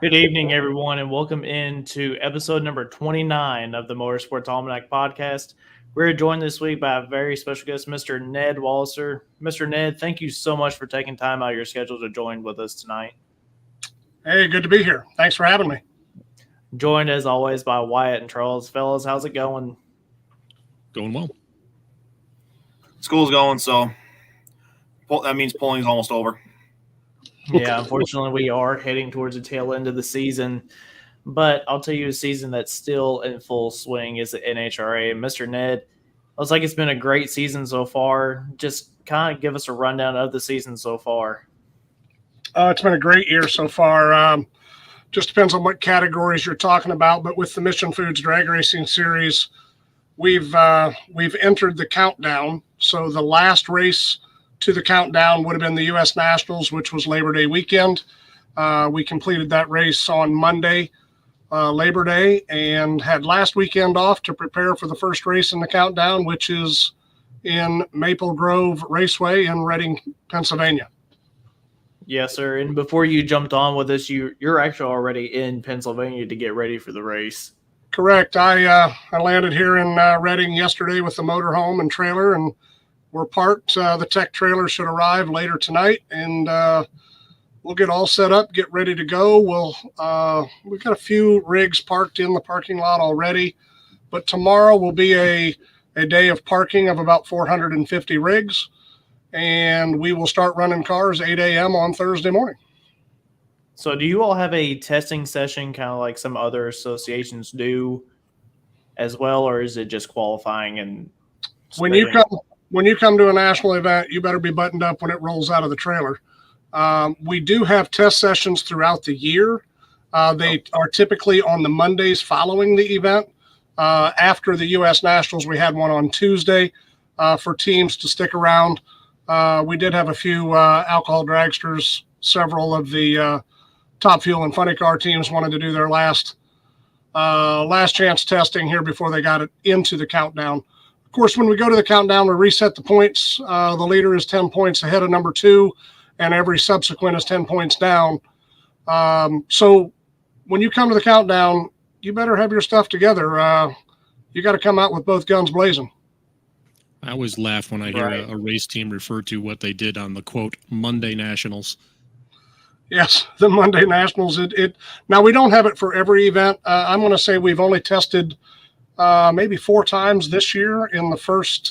Good evening, everyone, and welcome into episode number 29 of the Motorsports Almanac podcast. We're joined this week by a very special guest, Mr. Ned Walliser. Mr. Ned, thank you so much for taking time out of your schedule to join with us tonight. Hey, good to be here. Thanks for having me. Joined, as always, by Wyatt and Charles. Fellas, how's it going? Going well. School's going, so that means polling's almost over. Yeah, unfortunately, we are heading towards the tail end of the season. But I'll tell you, a season that's still in full swing is the NHRA. And Mr. Ned, looks like it's been a great season so far. Just kind of give us a rundown of the season so far. It's been a great year so far. Just depends on what categories you're talking about. But with the Mission Foods Drag Racing Series, we've entered the countdown. So the last race to the countdown would have been the U.S. Nationals, which was Labor Day weekend. We completed that race on Monday, Labor Day, and had last weekend off to prepare for the first race in the countdown, which is in Maple Grove Raceway in Reading, Pennsylvania. Yes, sir. And before you jumped on with us, you're actually already in Pennsylvania to get ready for the race. Correct. I landed here in Reading yesterday with the motorhome and trailer, and we're parked. The tech trailer should arrive later tonight, and we'll get all set up, get ready to go. We've got a few rigs parked in the parking lot already, but tomorrow will be a day of parking of about 450 rigs, and we will start running cars 8 a.m. on Thursday morning. So do you all have a testing session kind of like some other associations do as well, or is it just qualifying and When you come to a national event, you better be buttoned up when it rolls out of the trailer. We do have test sessions throughout the year. They are typically on the Mondays following the event. After the U.S. Nationals, we had one on Tuesday for teams to stick around. We did have a few alcohol dragsters. Several of the Top Fuel and Funny Car teams wanted to do their last chance testing here before they got it into the countdown. Of course, when we go to the countdown, we reset the points. The leader is 10 points ahead of number 2, and every subsequent is 10 points down. So when you come to the countdown, you better have your stuff together. You got to come out with both guns blazing. I always laugh when I hear a race team refer to what they did on the, quote, Monday Nationals. Yes, the Monday Nationals. Now, we don't have it for every event. I'm going to say we've only tested maybe 4 times this year in the first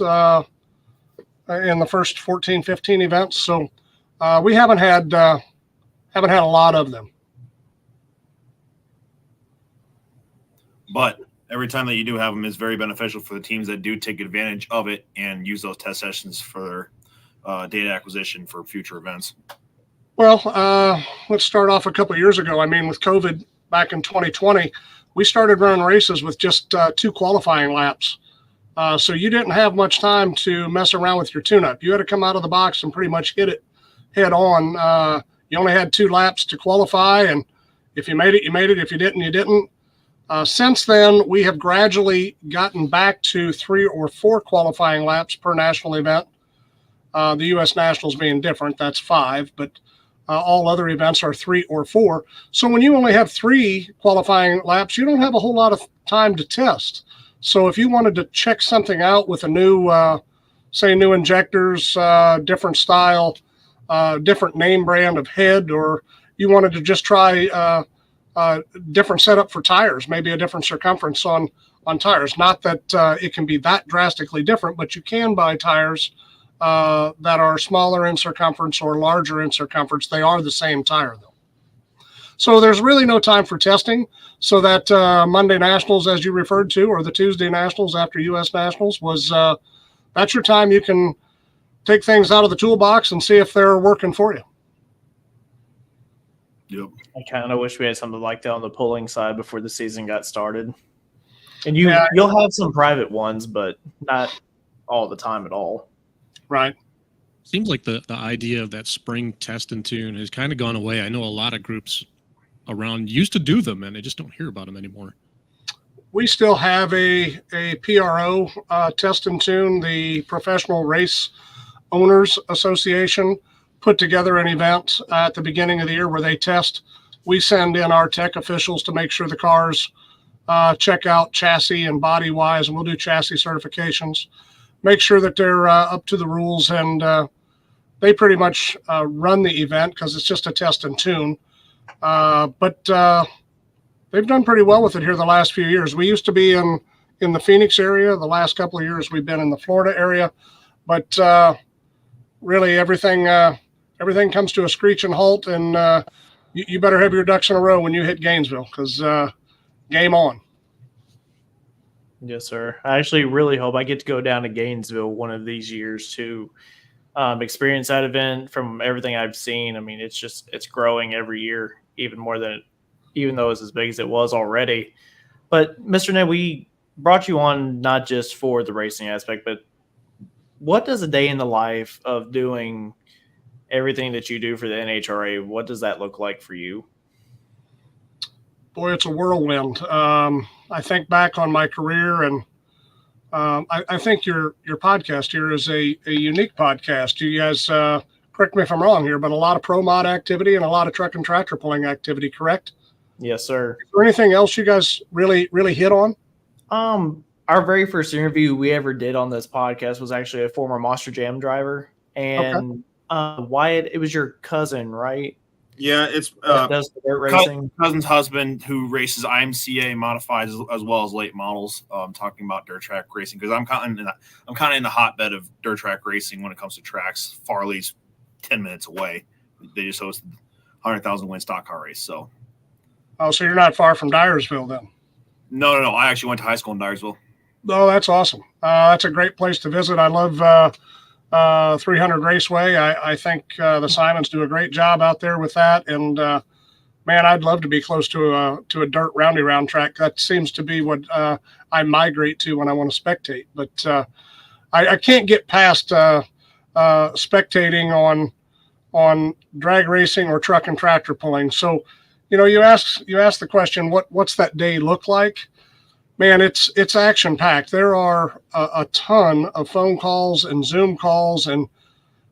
14, 15 events. So we haven't had a lot of them. But every time that you do have them is very beneficial for the teams that do take advantage of it and use those test sessions for data acquisition for future events. Well, let's start off a couple of years ago. I mean, with COVID back in 2020, we started running races with just 2 qualifying laps. So you didn't have much time to mess around with your tune-up. You had to come out of the box and pretty much hit it head on. You only had 2 laps to qualify, and if you made it, you made it. If you didn't, you didn't. Since then, we have gradually gotten back to 3 or 4 qualifying laps per national event. The U.S. Nationals being different, that's 5, but all other events are 3 or 4. So when you only have 3 qualifying laps, you don't have a whole lot of time to test. So if you wanted to check something out with a new, say, new injectors, different style, different name brand of head, or you wanted to just try different setup for tires, maybe a different circumference on tires. Not that it can be that drastically different, but you can buy tires that are smaller in circumference or larger in circumference. They are the same tire, though. So there's really no time for testing. So that Monday Nationals, as you referred to, or the Tuesday Nationals after U.S. Nationals, was that's your time. You can take things out of the toolbox and see if they're working for you. Yep. I kind of wish we had something like that on the pulling side before the season got started. And you'll have some private ones, but not all the time at all. Right. Seems like the idea of that spring test and tune has kind of gone away. I know a lot of groups around used to do them, and I just don't hear about them anymore. We still have a PRO, test and tune. The Professional Race Owners Association put together an event at the beginning of the year where they test we send in our tech officials to make sure the cars check out chassis and body wise, and we'll do chassis certifications, make sure that they're up to the rules, and they pretty much run the event because it's just a test and tune. But they've done pretty well with it here the last few years. We used to be in the Phoenix area. The last couple of years we've been in the Florida area, but really everything comes to a screeching halt, and you better have your ducks in a row when you hit Gainesville, because game on. Yes, sir. I actually really hope I get to go down to Gainesville one of these years to experience that event. From everything I've seen, I mean, it's growing every year, even though it's as big as it was already. But Mr. Ned, we brought you on not just for the racing aspect, but what does a day in the life of doing everything that you do for the NHRA, what does that look like for you? Boy, it's a whirlwind. I think back on my career, and I think your podcast here is a unique podcast. You guys, correct me if I'm wrong here, but a lot of pro mod activity and a lot of truck and tractor pulling activity, correct? Yes, sir. Is there anything else you guys really hit on? Our very first interview we ever did on this podcast was actually a former Monster Jam driver, and Wyatt, it was your cousin, right? Yeah, it's does the dirt racing. Cousin's husband who races IMCA modified as well as late models. Talking about dirt track racing, because I'm kind of in the hotbed of dirt track racing when it comes to tracks. Farley's 10 minutes away. They just hosted 100,000 win stock car race. So you're not far from Dyersville then? No. I actually went to high school in Dyersville. Oh, that's awesome. That's a great place to visit. I love 300 Raceway. I think the Simons do a great job out there with that. And man, I'd love to be close to a dirt roundy round track. That seems to be what I migrate to when I want to spectate. But I can't get past spectating on drag racing or truck and tractor pulling. So, you ask the question, what's that day look like? Man, it's action packed. There are a ton of phone calls and Zoom calls, and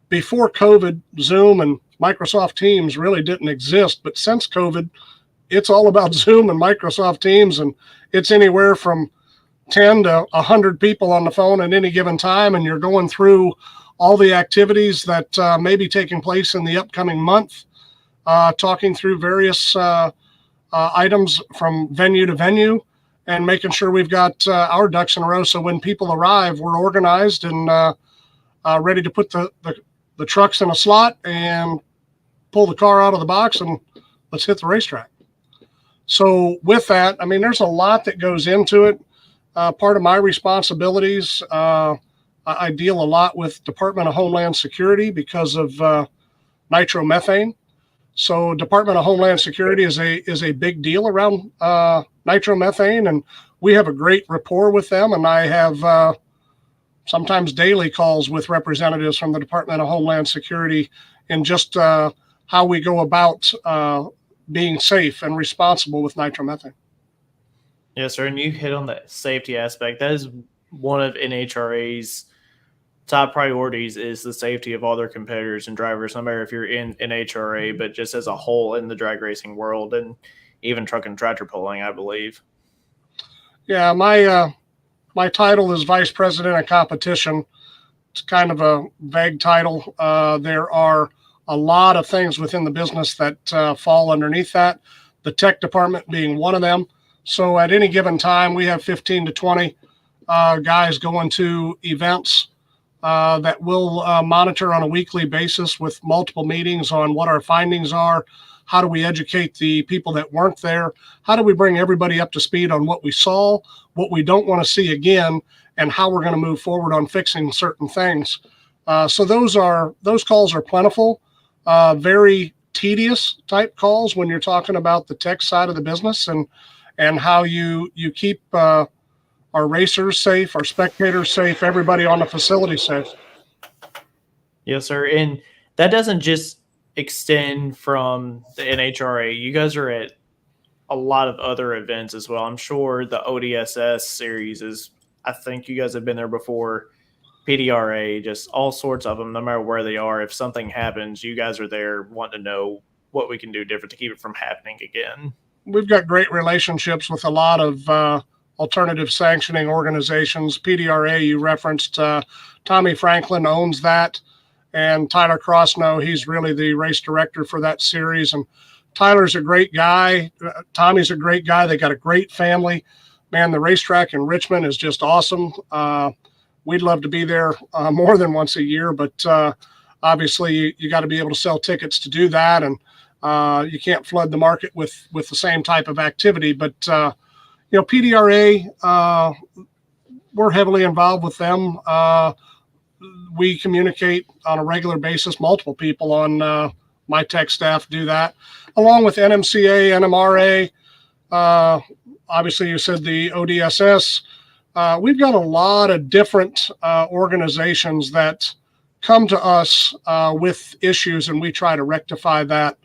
before COVID, Zoom and Microsoft Teams really didn't exist. But since COVID, it's all about Zoom and Microsoft Teams, and it's anywhere from 10 to 100 people on the phone at any given time, and you're going through all the activities that may be taking place in the upcoming month, talking through various items from venue to venue, and making sure we've got our ducks in a row. So when people arrive, we're organized and ready to put the trucks in a slot and pull the car out of the box and let's hit the racetrack. So with that, I mean, there's a lot that goes into it. Part of my responsibilities, I deal a lot with Department of Homeland Security because of nitromethane. So Department of Homeland Security is a big deal around nitromethane, and we have a great rapport with them. And I have sometimes daily calls with representatives from the Department of Homeland Security in just how we go about being safe and responsible with nitromethane. Yes, sir. And you hit on the safety aspect. That is one of NHRA's top priorities, is the safety of all their competitors and drivers, no matter if you're in NHRA, but just as a whole in the drag racing world and even truck and tractor pulling, I believe. Yeah, my title is Vice President of Competition. It's kind of a vague title. There are a lot of things within the business that fall underneath that, the tech department being one of them. So at any given time, we have 15 to 20 guys going to events that we'll monitor on a weekly basis with multiple meetings on what our findings are. How do we educate the people that weren't there? How do we bring everybody up to speed on what we saw, what we don't want to see again, and how we're going to move forward on fixing certain things? So those calls are plentiful, very tedious type calls when you're talking about the tech side of the business and how you keep our racers safe, our spectators safe, everybody on the facility safe. Yes, sir. And that doesn't just extend from the NHRA. You guys are at a lot of other events as well. I'm sure the ODSS series is, I think you guys have been there before, PDRA, just all sorts of them, no matter where they are. If something happens, you guys are there wanting to know what we can do different to keep it from happening again. We've got great relationships with a lot of alternative sanctioning organizations. PDRA, you referenced, Tommy Franklin owns that, and Tyler Crossnow, he's really the race director for that series. And Tyler's a great guy. Tommy's a great guy. They got a great family. Man, the racetrack in Richmond is just awesome. We'd love to be there more than once a year, but obviously you got to be able to sell tickets to do that, and you can't flood the market with the same type of activity. But PDRA, we're heavily involved with them. We communicate on a regular basis. Multiple people on my tech staff do that, along with NMCA, NMRA. Obviously, you said the ODSS. We've got a lot of different organizations that come to us with issues, and we try to rectify that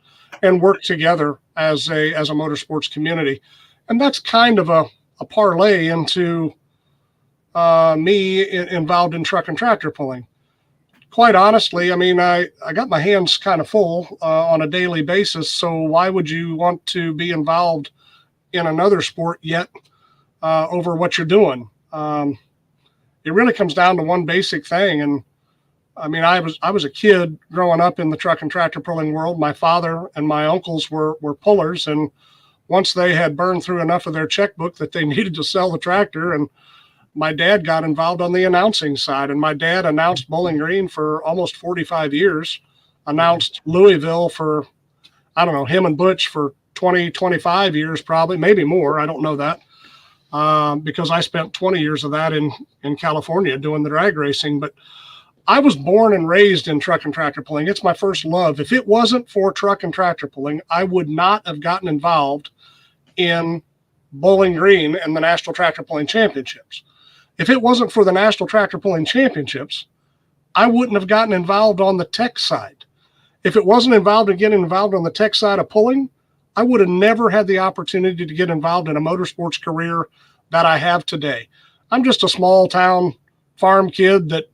and work together as a motorsports community. And that's kind of a parlay into me involved in truck and tractor pulling. Quite honestly, I mean, I got my hands kind of full on a daily basis, so why would you want to be involved in another sport yet over what you're doing? It really comes down to one basic thing. And I mean, I was a kid growing up in the truck and tractor pulling world. My father and my uncles were pullers, and once they had burned through enough of their checkbook that they needed to sell the tractor, and my dad got involved on the announcing side. And my dad announced Bowling Green for almost 45 years, announced Louisville for, I don't know, him and Butch for 20, 25 years, probably, maybe more. I don't know that. Because I spent 20 years of that in California doing the drag racing. But I was born and raised in truck and tractor pulling. It's my first love. If it wasn't for truck and tractor pulling, I would not have gotten involved in Bowling Green and the National Tractor Pulling Championships. If it wasn't for the National Tractor Pulling Championships, I wouldn't have gotten involved on the tech side. If it wasn't involved in getting involved on the tech side of pulling, I would have never had the opportunity to get involved in a motorsports career that I have today. I'm just a small town farm kid that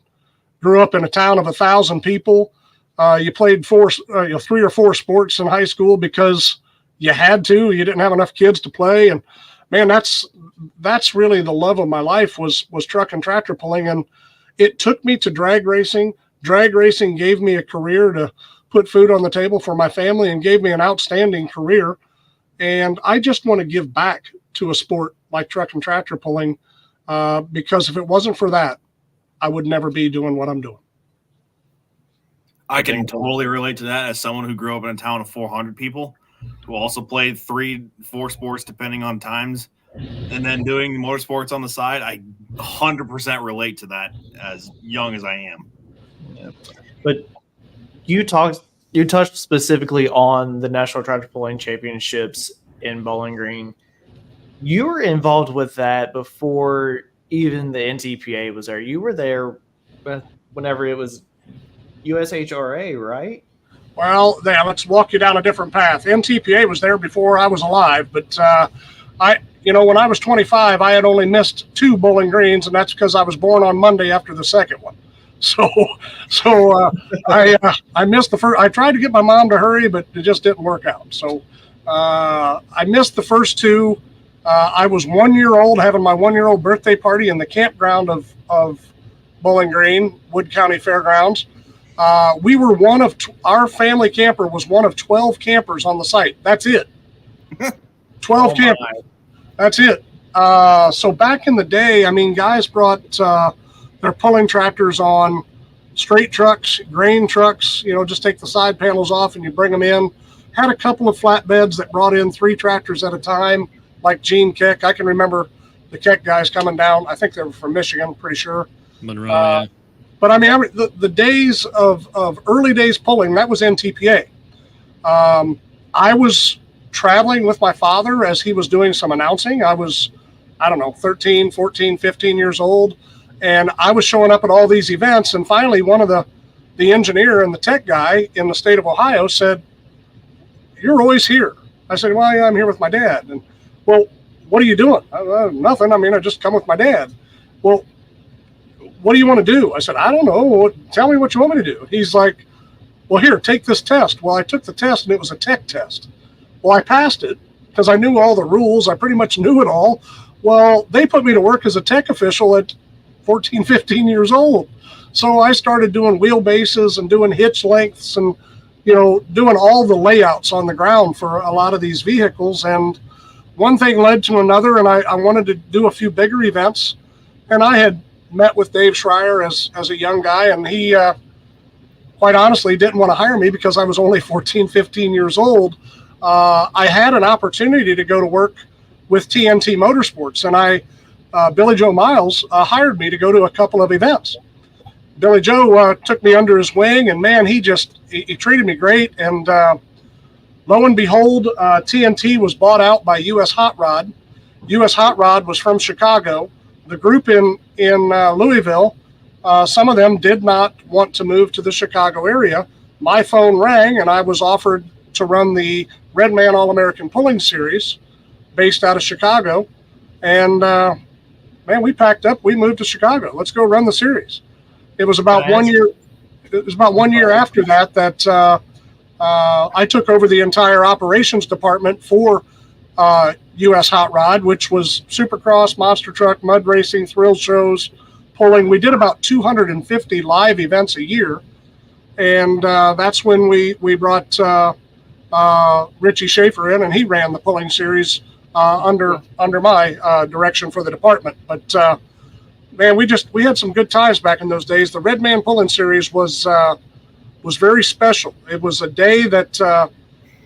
grew up in a town of 1,000 people. You played 3 or 4 sports in high school because you had to. You didn't have enough kids to play. And man, that's really the love of my life was truck and tractor pulling. And it took me to drag racing. Drag racing gave me a career to put food on the table for my family and gave me an outstanding career. And I just want to give back to a sport like truck and tractor pulling because if it wasn't for that, I would never be doing what I'm doing. I can totally relate to that as someone who grew up in a town of 400 people who also played 3-4 sports depending on times and then doing motorsports on the side. I 100% relate to that as young as I am. Yeah. But you touched specifically on the National Tractor Pulling Championships in Bowling Green. You were involved with that before even the NTPA was there. You were there whenever it was USHRA, right? Well, yeah, let's walk you down a different path. NTPA was there before I was alive, but when I was 25, I had only missed 2 Bowling Greens, and that's because I was born on Monday after the second one. So I missed the first. I tried to get my mom to hurry, but it just didn't work out. So I missed the first 2. I was 1 year old, having my 1-year-old birthday party in the campground of Bowling Green, Wood County Fairgrounds. We were our family camper was one of 12 campers on the site. That's it. 12 campers. My. That's it. So back in the day, I mean, guys brought their pulling tractors on straight trucks, grain trucks, just take the side panels off and you bring them in. Had a couple of flatbeds that brought in 3 tractors at a time, like Gene Keck. I can remember the Keck guys coming down. I think they were from Michigan, pretty sure. Monroe, yeah. But I mean, the days of early days pulling, that was NTPA. I was traveling with my father as he was doing some announcing. I was, 13, 14, 15 years old. And I was showing up at all these events. And finally, one of the engineer and the tech guy in the state of Ohio said, "You're always here." I said, "Well, yeah, I'm here with my dad." And, "Well, what are you doing?" "Nothing. I mean, I just come with my dad." "Well, what do you want to do?" I said, "I don't know. Tell me what you want me to do." He's like, well, here, take this test. Well, I took the test and it was a tech test. Well, I passed it because I knew all the rules. I pretty much knew it all. Well, they put me to work as a tech official at 14, 15 years old. So I started doing wheelbases and doing hitch lengths and, doing all the layouts on the ground for a lot of these vehicles. And one thing led to another, and I wanted to do a few bigger events. And I had met with Dave Schreier as a young guy, and he quite honestly didn't want to hire me because I was only 14, 15 years old. I had an opportunity to go to work with TNT Motorsports, and Billy Joe Miles hired me to go to a couple of events. Billy Joe took me under his wing, and man, he treated me great. And lo and behold, TNT was bought out by US Hot Rod. US Hot Rod was from Chicago. The group in Louisville, some of them did not want to move to the Chicago area. My phone rang, and I was offered to run the Redman All-American Pulling Series based out of Chicago. And, man, we packed up. We moved to Chicago. Let's go run the series. It was about 1 year. It was about 1 year after that I took over the entire operations department for US Hot Rod, which was Supercross, monster truck, mud racing, thrill shows, pulling. We did about 250 live events a year, and that's when we brought Richie Schaefer in, and he ran the pulling series under my direction for the department. But man, we had some good times back in those days. The Redman Pulling Series was very special. It was a day that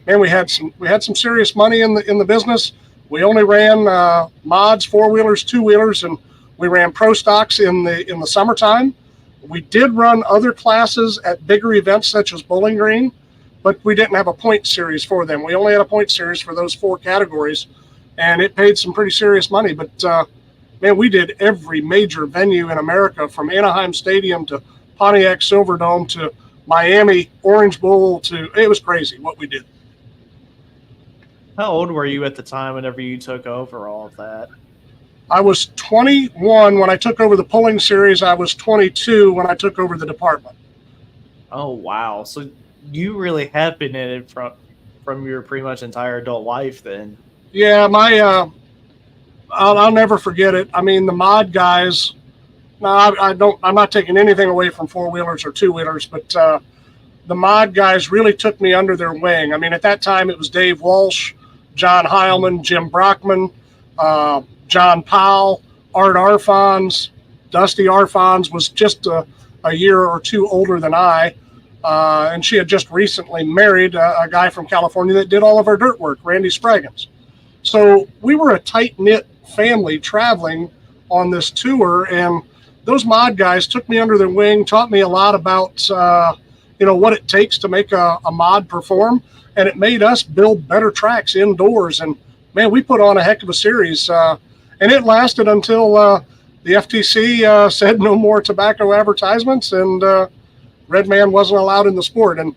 man, we had some serious money in the business. We only ran mods, four-wheelers, two-wheelers, and we ran pro stocks in the summertime. We did run other classes at bigger events such as Bowling Green, but we didn't have a point series for them. We only had a point series for those four categories, and it paid some pretty serious money. But man, we did every major venue in America, from Anaheim Stadium to Pontiac Silverdome to Miami Orange Bowl it was crazy what we did. How old were you at the time whenever you took over all of that? I was 21 when I took over the pulling series. I was 22 when I took over the department. Oh, wow. So you really have been in it from your pretty much entire adult life then. Yeah, I'll never forget it. I mean, the mod guys, no, I'm not taking anything away from four-wheelers or two-wheelers, but the mod guys really took me under their wing. I mean, at that time, it was Dave Walsh, John Heilman, Jim Brockman, John Powell, Art Arfons. Dusty Arfons was just a year or two older than I, and she had just recently married a guy from California that did all of our dirt work, Randy Spraggins. So we were a tight-knit family traveling on this tour, and those mod guys took me under their wing, taught me a lot about what it takes to make a mod perform, and it made us build better tracks indoors. And man, we put on a heck of a series, and it lasted until the FTC said no more tobacco advertisements, and Redman wasn't allowed in the sport. And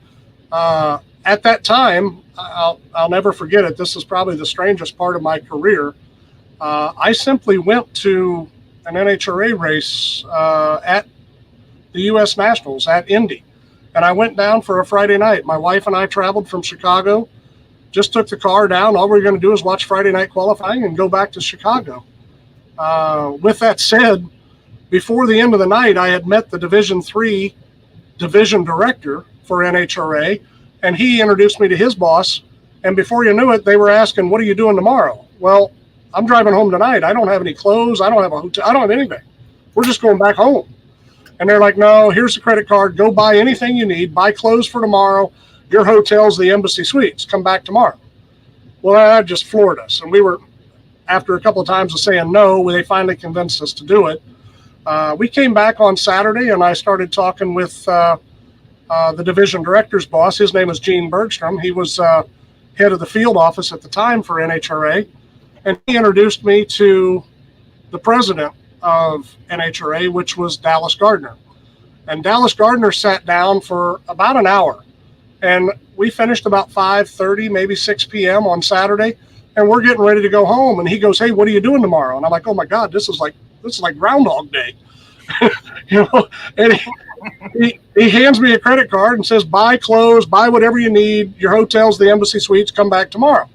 at that time, I'll never forget it. This is probably the strangest part of my career. I simply went to an NHRA race at the U.S. Nationals at Indy. And I went down for a Friday night. My wife and I traveled from Chicago, just took the car down. All we were going to do is watch Friday night qualifying and go back to Chicago. With that said, before the end of the night, I had met the Division III division director for NHRA, and he introduced me to his boss. And before you knew it, they were asking, "What are you doing tomorrow?" Well, I'm driving home tonight. I don't have any clothes. I don't have a hotel. I don't have anything. We're just going back home. And they're like, "No, here's the credit card. Go buy anything you need. Buy clothes for tomorrow. Your hotel's the Embassy Suites. Come back tomorrow." Well, that just floored us. And we were, after a couple of times of saying no, they finally convinced us to do it. We came back on Saturday, and I started talking with the division director's boss. His name is Gene Bergstrom. He was head of the field office at the time for NHRA. And he introduced me to the president of NHRA, which was Dallas Gardner. And Dallas Gardner sat down for about an hour. And we finished about 5:30, maybe 6 p.m. on Saturday. And we're getting ready to go home. And he goes, "Hey, what are you doing tomorrow?" And I'm like, "Oh my God, this is like Groundhog Day." And He hands me a credit card and says, buy clothes, buy whatever you need. Your hotel's the Embassy Suites. Come back tomorrow.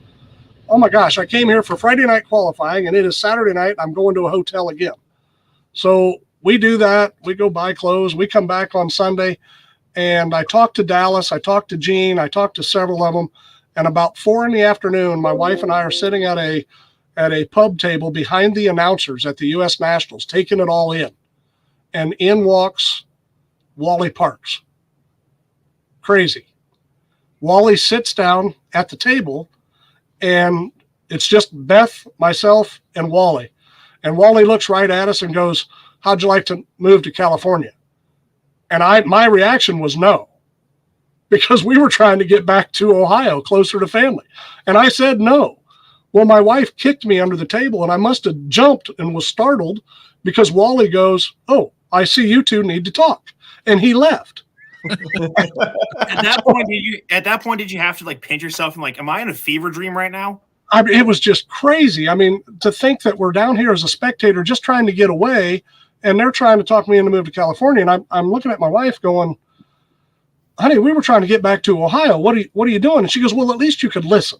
Oh my gosh, I came here for Friday night qualifying, and it is Saturday night. I'm going to a hotel again. So we do that. We go buy clothes. We come back on Sunday, and I talked to Dallas. I talked to Gene. I talked to several of them. And about 4 p.m, my wife and I are sitting at a pub table behind the announcers at the U.S. Nationals, taking it all in. And in walks Wally Parks. Crazy. Wally sits down at the table, and it's just Beth, myself, and Wally. And Wally looks right at us and goes, how'd you like to move to California? And my reaction was no, because we were trying to get back to Ohio, closer to family. And I said no. Well, my wife kicked me under the table, and I must have jumped and was startled because Wally goes, oh, I see you two need to talk. And he left. At that point, did you have to like pinch yourself and like, am I in a fever dream right now? I mean, it was just crazy. I mean, to think that we're down here as a spectator just trying to get away, and they're trying to talk me into move to California. And I'm looking at my wife going, honey, we were trying to get back to Ohio. What are you doing? And she goes, well, at least you could listen.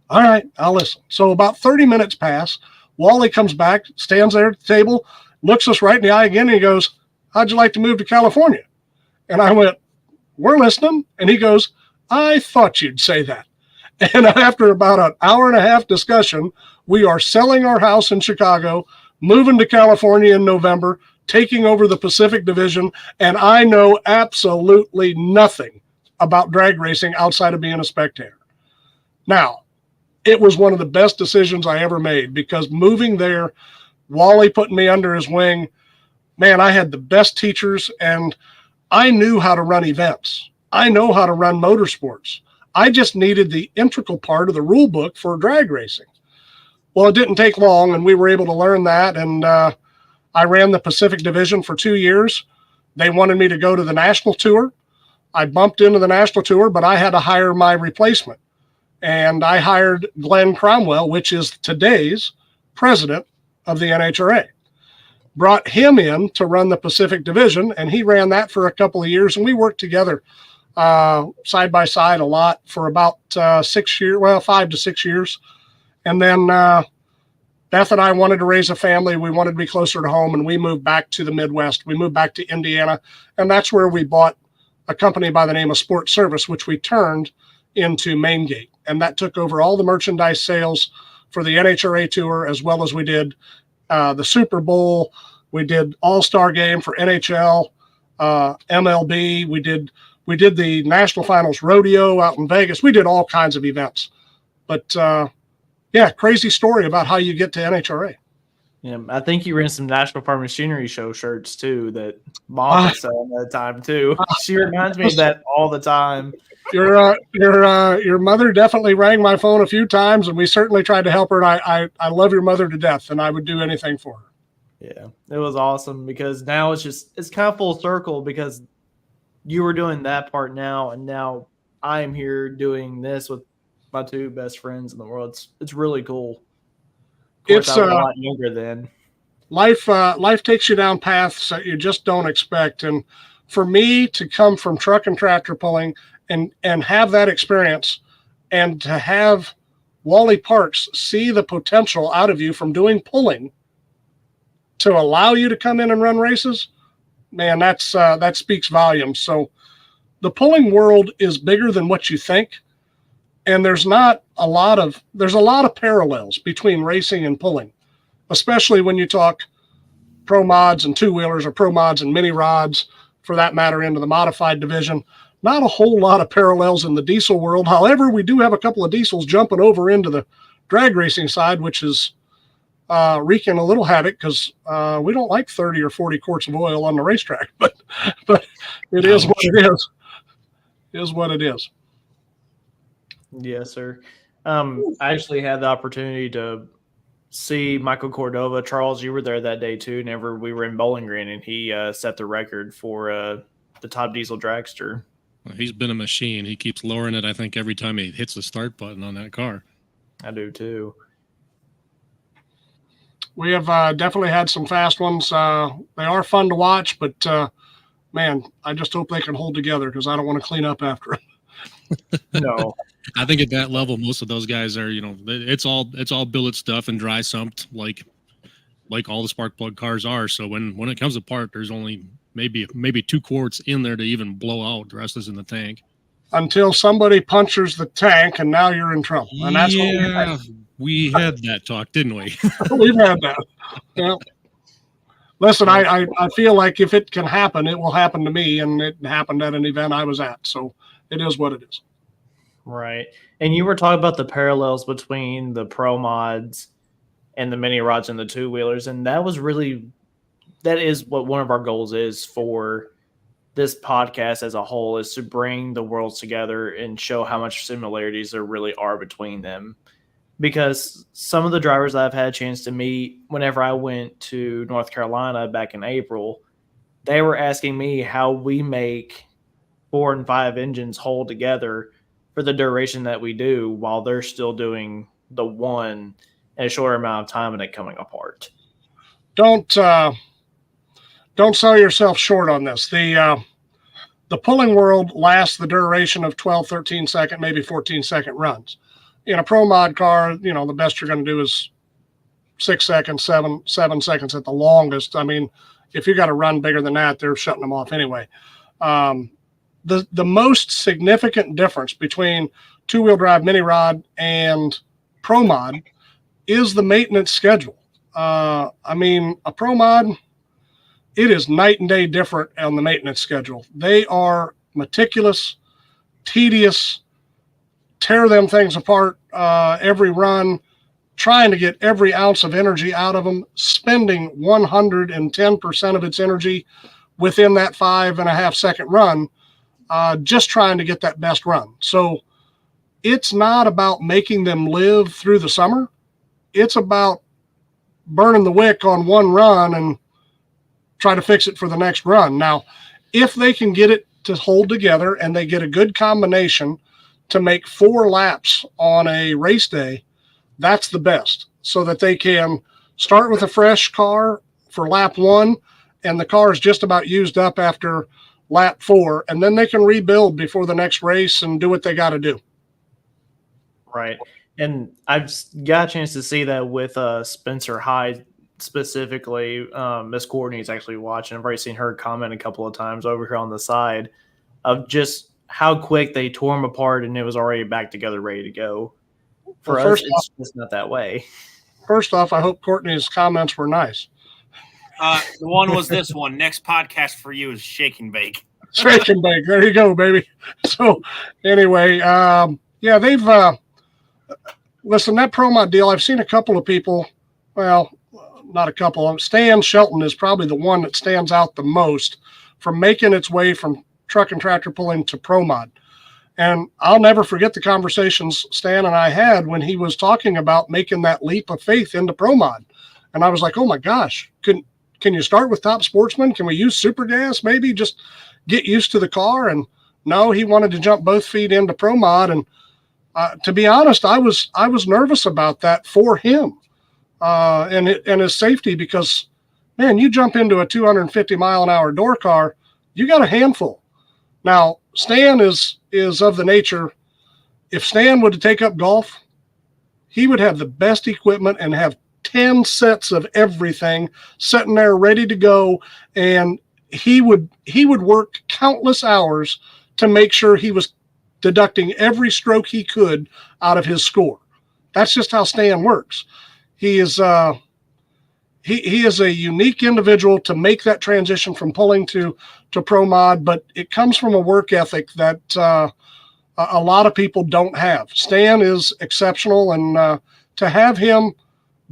All right, I'll listen. So about 30 minutes pass. Wally comes back, stands there at the table, looks us right in the eye again, and he goes, how'd you like to move to California? And I went, we're listening. And he goes, I thought you'd say that. And after about an hour and a half discussion, we are selling our house in Chicago, moving to California in November, taking over the Pacific Division, and I know absolutely nothing about drag racing outside of being a spectator. Now, it was one of the best decisions I ever made, because moving there, Wally putting me under his wing, man, I had the best teachers, and I knew how to run events. I know how to run motorsports. I just needed the integral part of the rule book for drag racing. Well, it didn't take long, and we were able to learn that, and I ran the Pacific Division for 2 years. They wanted me to go to the national tour. I bumped into the national tour, but I had to hire my replacement. And I hired Glenn Cromwell, which is today's president of the NHRA. Brought him in to run the Pacific Division, and he ran that for a couple of years, and we worked together side by side a lot for about 6 years, well, 5 to 6 years. And then Beth and I wanted to raise a family. We wanted to be closer to home, and we moved back to the Midwest. We moved back to Indiana, and that's where we bought a company by the name of Sports Service, which we turned into Main Gate. And that took over all the merchandise sales for the NHRA Tour, as well as we did the Super Bowl. We did All-Star Game for NHL, MLB. We did the National Finals Rodeo out in Vegas. We did all kinds of events. But, yeah, crazy story about how you get to NHRA. Yeah, I think you ran some National Farm Machinery Show shirts too that Mom was selling at the time too. She reminds me of that all the time. Your mother definitely rang my phone a few times, and we certainly tried to help her. And I love your mother to death, and I would do anything for her. Yeah, it was awesome, because now it's kind of full circle, because you were doing that part now, and now I'm here doing this with my two best friends in the world. It's really cool. Of course, I was a lot younger then. Life takes you down paths that you just don't expect. And for me to come from truck and tractor pulling and have that experience, and to have Wally Parks see the potential out of you from doing pulling to allow you to come in and run races, man, that speaks volumes. So the pulling world is bigger than what you think. And there's a lot of parallels between racing and pulling, especially when you talk pro mods and two-wheelers, or pro mods and mini rods, for that matter, into the modified division. Not a whole lot of parallels in the diesel world. However, we do have a couple of diesels jumping over into the drag racing side, which is wreaking a little havoc, because we don't like 30 or 40 quarts of oil on the racetrack. But it is what it is. It is what it is. Yes, sir. I actually had the opportunity to see Michael Cordova. Charles, you were there that day too. Whenever we were in Bowling Green, and he set the record for the top diesel dragster. Well, he's been a machine. He keeps lowering it, I think, every time he hits the start button on that car. I do too. We have definitely had some fast ones. They are fun to watch, but man, I just hope they can hold together because I don't want to clean up after them. No. I think at that level, most of those guys are, it's all billet stuff and dry sumped like all the spark plug cars are. So when it comes apart, there's only maybe 2 quarts in there to even blow out. The rest is in the tank. Until somebody punctures the tank, and now you're in trouble. And that's what we had that talk, didn't we? we've had that. Yeah. Listen, I feel like if it can happen, it will happen to me, and it happened at an event I was at. So it is what it is. Right. And you were talking about the parallels between the pro mods and the mini rods and the 2-wheelers. And that is what one of our goals is for this podcast as a whole, is to bring the worlds together and show how much similarities there really are between them. Because some of the drivers I've had a chance to meet whenever I went to North Carolina back in April, they were asking me how we make 4 and 5 engines hold together for the duration that we do while they're still doing the one in a shorter amount of time and it coming apart. Don't sell yourself short on this. The pulling world lasts the duration of 12, 13 second, maybe 14 second runs. In a pro mod car, the best you're going to do is 6 seconds, 7 seconds at the longest. I mean, if you got a run bigger than that, they're shutting them off anyway. The most significant difference between 2-wheel drive mini rod and pro mod is the maintenance schedule. I mean, a pro mod, it is night and day different on the maintenance schedule. They are meticulous, tedious, tear them things apart every run, trying to get every ounce of energy out of them, spending 110% of its energy within that 5.5 second run, just trying to get that best run. So it's not about making them live through the summer. It's about burning the wick on one run and try to fix it for the next run. Now, if they can get it to hold together and they get a good combination to make 4 laps on a race day, that's the best, so that they can start with a fresh car for lap 1 and the car is just about used up after lap 4, and then they can rebuild before the next race and do what they got to do. Right. And I've got a chance to see that with Spencer Hyde specifically. Miss Courtney's actually watching. I've already seen her comment a couple of times over here on the side of just how quick they tore them apart and it was already back together, ready to go. For us, it's just not that way. First off, I hope Courtney's comments were nice. The one was this one. Next podcast for you is Shake and Bake. Shake and Bake. There you go, baby. So anyway, they've listen, that pro mod deal, I've seen a couple of people, well, not a couple. Stan Shelton is probably the one that stands out the most from making its way from truck and tractor pulling to pro mod. And I'll never forget the conversations Stan and I had when he was talking about making that leap of faith into pro mod. And I was like, oh my gosh, can you start with Top Sportsman? Can we use super gas? Maybe just get used to the car. And no, he wanted to jump both feet into pro mod. And to be honest, I was nervous about that for him and his safety, because man, you jump into a 250 mile an hour door car, you got a handful. Now, Stan is of the nature, if Stan would take up golf, he would have the best equipment and have 10 sets of everything sitting there ready to go. And he would work countless hours to make sure he was deducting every stroke he could out of his score. That's just how Stan works. He is he is a unique individual to make that transition from pulling to pro mod, but it comes from a work ethic that a lot of people don't have. Stan is exceptional, and to have him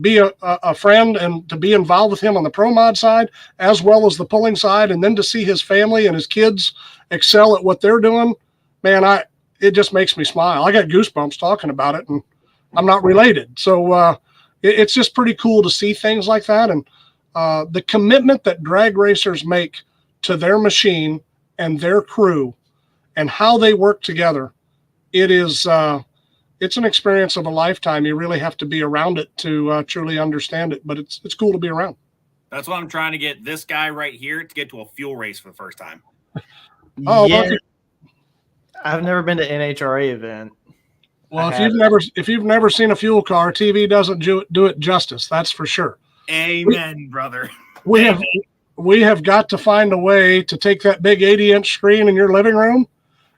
be a friend and to be involved with him on the pro mod side as well as the pulling side, and then to see his family and his kids excel at what they're doing, man, it just makes me smile. I got goosebumps talking about it, and I'm not related. So it's just pretty cool to see things like that. And the commitment that drag racers make to their machine and their crew and how they work together, it's an experience of a lifetime. You really have to be around it to truly understand it, but it's cool to be around. That's why I'm trying to get this guy right here to get to a fuel race for the first time. Oh, yeah, okay. I've never been to NHRA event. Well, if you've never seen a fuel car, TV doesn't do it justice. That's for sure. Amen, brother. We have got to find a way to take that big 80-inch screen in your living room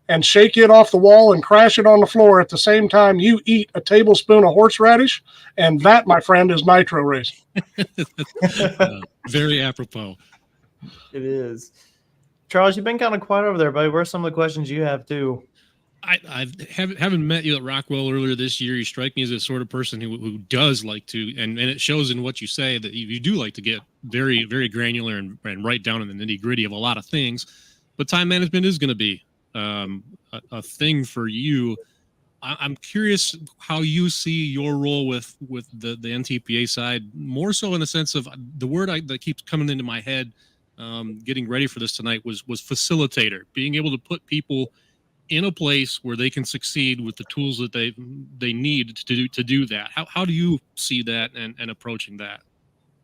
and shake it off the wall and crash it on the floor at the same time you eat a tablespoon of horseradish, and that, my friend, is nitro racing. Very apropos. It is. Charles, you've been kind of quiet over there, buddy. What are some of the questions you have too? I haven't met you at Rockwell earlier this year. You strike me as the sort of person who does like to, and it shows in what you say that you do like to get very, very granular and right down in the nitty gritty of a lot of things. But time management is going to be a thing for you. I'm curious how you see your role with the NTPA side, more so in the sense of the word that keeps coming into my head, getting ready for this tonight was facilitator, being able to put people in a place where they can succeed with the tools that they need to do that. How do you see that and approaching that?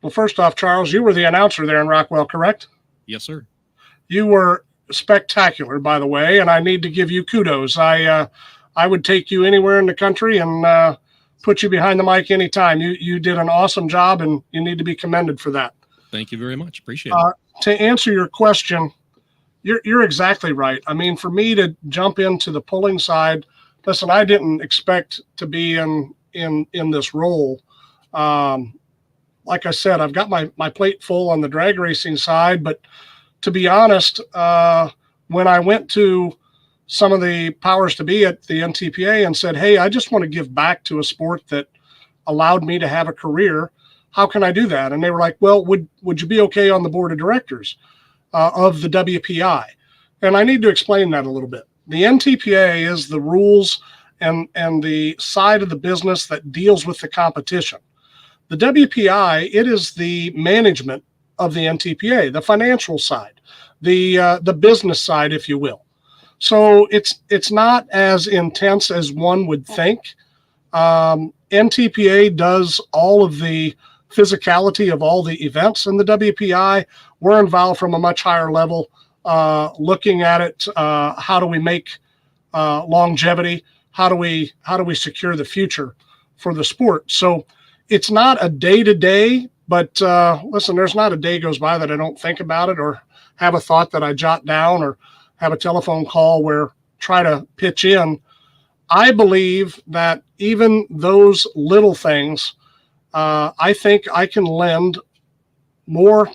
Well, first off, Charles, you were the announcer there in Rockwell, correct? Yes, sir. You were spectacular, by the way, and I need to give you kudos. I would take you anywhere in the country and put you behind the mic anytime. You did an awesome job, and you need to be commended for that. Thank you very much. Appreciate it. To answer your question, you're exactly right. I mean, for me to jump into the pulling side, listen, I didn't expect to be in this role. Like I said, I've got my plate full on the drag racing side, but to be honest, when I went to some of the powers to be at the NTPA and said, hey, I just want to give back to a sport that allowed me to have a career. How can I do that? And they were like, well, would you be okay on the board of directors of the WPI? And I need to explain that a little bit. The NTPA is the rules and the side of the business that deals with the competition. The WPI, it is the management of the NTPA, the financial side, the business side, if you will. So it's not as intense as one would think. NTPA does all of the physicality of all the events in the WPI. We're involved from a much higher level, looking at it. How do we make longevity? How do we secure the future for the sport? So it's not a day-to-day, but listen, there's not a day goes by that I don't think about it or have a thought that I jot down or have a telephone call where try to pitch in. I believe that even those little things, I think I can lend more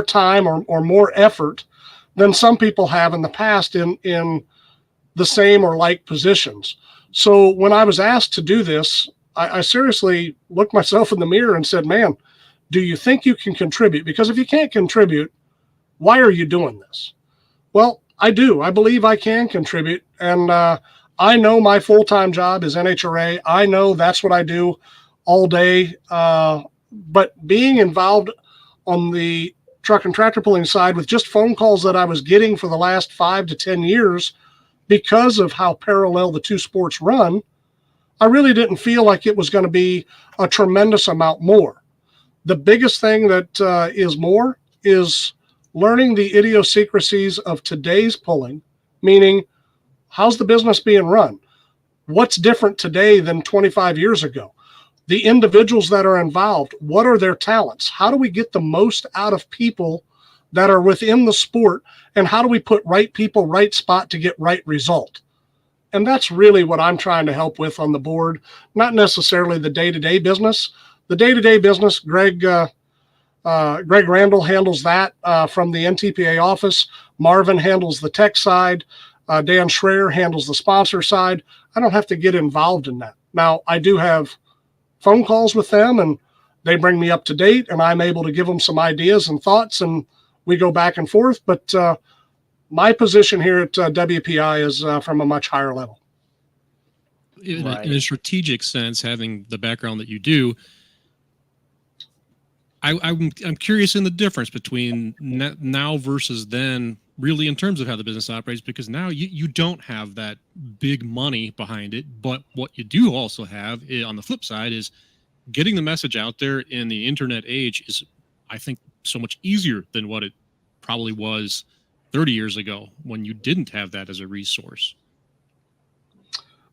time or more effort than some people have in the past in the same or like positions. So when I was asked to do this, I seriously looked myself in the mirror and said, man, do you think you can contribute? Because if you can't contribute, why are you doing this? Well, I do. I believe I can contribute. And I know my full-time job is NHRA. I know that's what I do all day. But being involved on the truck and tractor pulling side with just phone calls that I was getting for the last 5 to 10 years because of how parallel the two sports run, I really didn't feel like it was going to be a tremendous amount more. The biggest thing that is more is learning the idiosyncrasies of today's pulling, meaning how's the business being run? What's different today than 25 years ago? The individuals that are involved, what are their talents? How do we get the most out of people that are within the sport? And how do we put right people, right spot to get right result? And that's really what I'm trying to help with on the board, not necessarily the day-to-day business. The day-to-day business, Greg Randall handles that from the NTPA office. Marvin handles the tech side. Dan Schreier handles the sponsor side. I don't have to get involved in that. Now, I do have phone calls with them, and they bring me up to date, and I'm able to give them some ideas and thoughts, and we go back and forth. But my position here at WPI is from a much higher level. In a strategic sense, having the background that you do, I'm curious in the difference between now versus then, really in terms of how the business operates, because now you don't have that big money behind it. But what you do also have on the flip side is getting the message out there in the internet age is I think, so much easier than what it probably was 30 years ago when you didn't have that as a resource.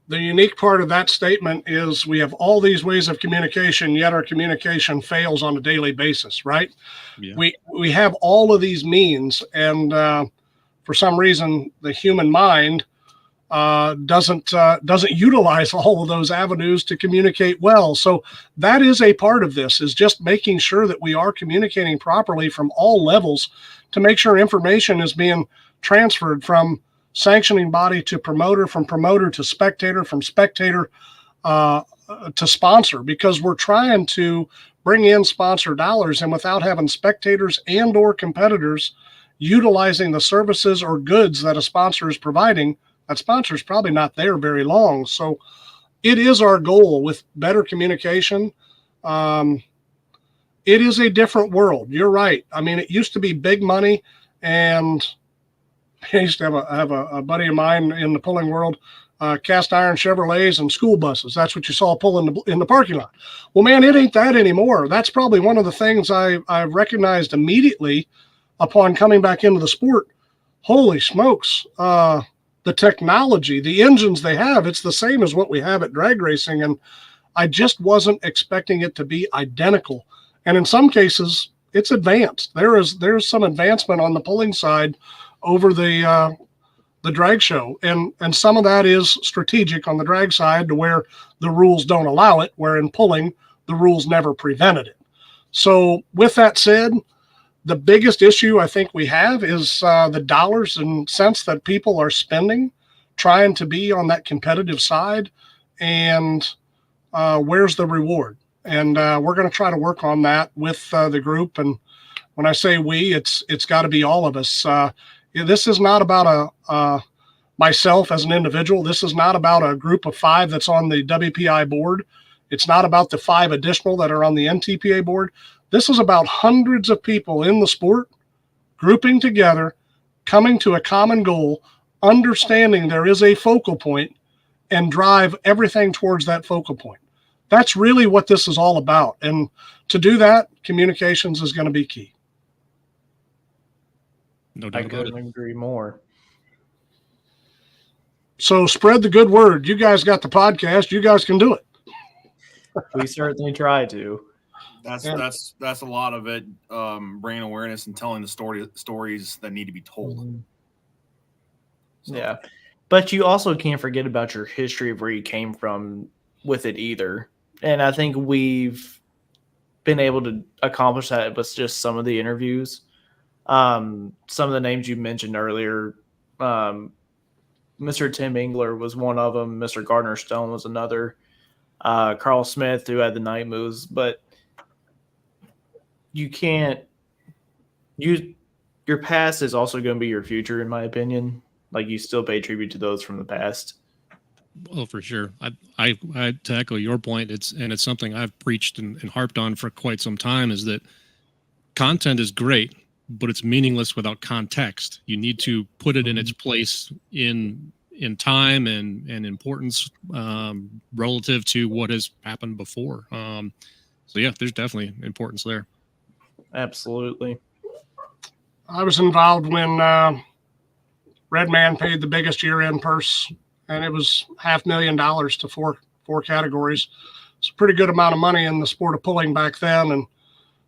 The unique part of that statement is we have all these ways of communication, yet our communication fails on a daily basis, right? Yeah. We have all of these means, and for some reason, the human mind doesn't utilize all of those avenues to communicate well. So that is a part of this, is just making sure that we are communicating properly from all levels to make sure information is being transferred from sanctioning body to promoter, from promoter to spectator, from spectator to sponsor, because we're trying to bring in sponsor dollars, and without having spectators and or competitors utilizing the services or goods that a sponsor is providing, that sponsor is probably not there very long. So it is our goal with better communication. It is a different world. You're right. I mean, it used to be big money, and I used to have a buddy of mine in the pulling world, cast iron Chevrolets and school buses. That's what you saw pulling in the parking lot. Well, man, it ain't that anymore. That's probably one of the things I recognized immediately upon coming back into the sport. Holy smokes. The technology, the engines they have, it's the same as what we have at drag racing. And I just wasn't expecting it to be identical. And in some cases, it's advanced. There's some advancement on the pulling side over the drag show, and some of that is strategic on the drag side to where the rules don't allow it, where in pulling the rules never prevented it. So with that said, the biggest issue I think we have is the dollars and cents that people are spending trying to be on that competitive side, and where's the reward? And we're going to try to work on that with the group. And when I say we, it's got to be all of us. This is not about myself as an individual. This is not about a group of 5 that's on the WPI board. It's not about the 5 additional that are on the NTPA board. This is about hundreds of people in the sport grouping together, coming to a common goal, understanding there is a focal point, and drive everything towards that focal point. That's really what this is all about. And to do that, communications is going to be key. No doubt I couldn't agree more. So spread the good word. You guys got the podcast. You guys can do it. We certainly try to. That's a lot of it. Bringing awareness and telling the stories that need to be told. Mm-hmm. So. Yeah, but you also can't forget about your history of where you came from with it either. And I think we've been able to accomplish that with just some of the interviews. Some of the names you mentioned earlier, Mr. Tim Engler was one of them. Mr. Gardner Stone was another. Carl Smith, who had the night moves, but you can't. Your past is also going to be your future, in my opinion. Like, you still pay tribute to those from the past. Well, for sure. I to echo your point, it's something I've preached and harped on for quite some time, is that content is great, but it's meaningless without context. You need to put it in its place in time and importance relative to what has happened before. So yeah, there's definitely importance there. Absolutely. I was involved when Redman paid the biggest year-end purse, and it was $500,000 to four categories. It's a pretty good amount of money in the sport of pulling back then. And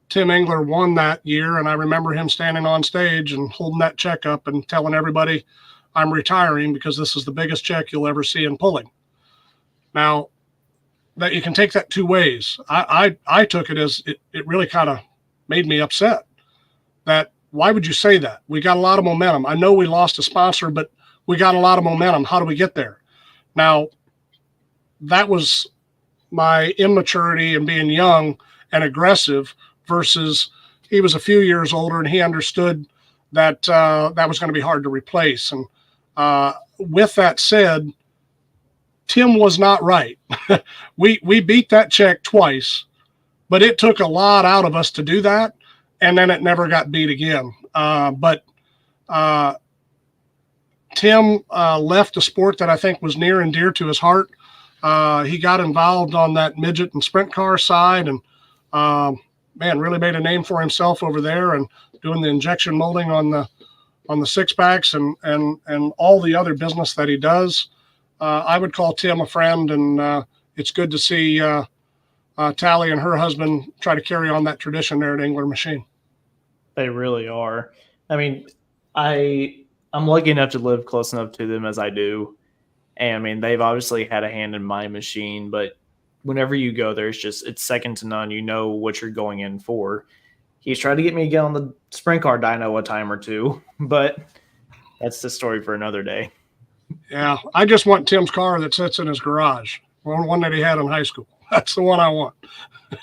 Tim Engler won that year, and I remember him standing on stage and holding that check up and telling everybody, I'm retiring because this is the biggest check you'll ever see in pulling. Now, that you can take that 2 ways. I took it as it really kind of made me upset. That, why would you say that? We got a lot of momentum. I know we lost a sponsor, but we got a lot of momentum. How do we get there? Now, that was my immaturity and being young and aggressive, versus he was a few years older and he understood that that was going to be hard to replace. And with that said, Tim was not right. we beat that check twice, but it took a lot out of us to do that. And then it never got beat again. But Tim left a sport that I think was near and dear to his heart. He got involved on that midget and sprint car side, and man, really made a name for himself over there and doing the injection molding on the six packs and all the other business that he does. I would call Tim a friend, and it's good to see Tally and her husband try to carry on that tradition there at Angler Machine. They really are. I mean, I'm lucky enough to live close enough to them as I do. And I mean, they've obviously had a hand in my machine, but whenever you go there, it's second to none. You know what you're going in for. He's tried to get me to get on the sprint car dyno a time or two, but that's the story for another day. Yeah, I just want Tim's car that sits in his garage, one that he had in high school. That's the one I want.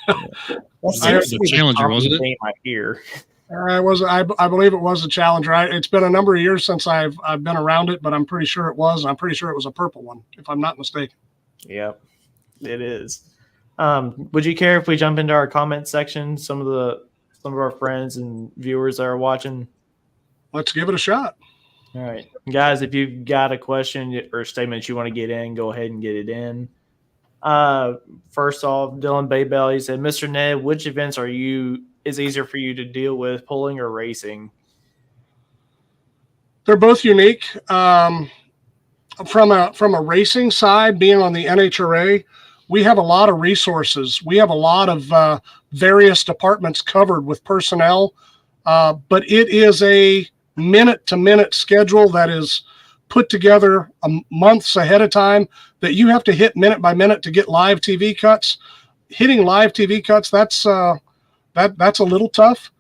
The Challenger, wasn't it? I hear. I believe it was a Challenger. It's been a number of years since I've been around it, but I'm pretty sure it was. I'm pretty sure it was a purple one, if I'm not mistaken. Yep, it is. Would you care if we jump into our comment section? Some of our friends and viewers that are watching. Let's give it a shot. All right, guys, if you've got a question or statement you want to get in, go ahead and get it in. First off, Dylan Baybell, he said, Mr. Ned, which events is easier for you to deal with, pulling or racing? They're both unique. From a racing side, being on the NHRA, we have a lot of resources. We have a lot of various departments covered with personnel, but it is a minute-to-minute schedule that is put together months ahead of time that you have to hit minute by minute to get live TV cuts. Hitting live TV cuts, that's a little tough.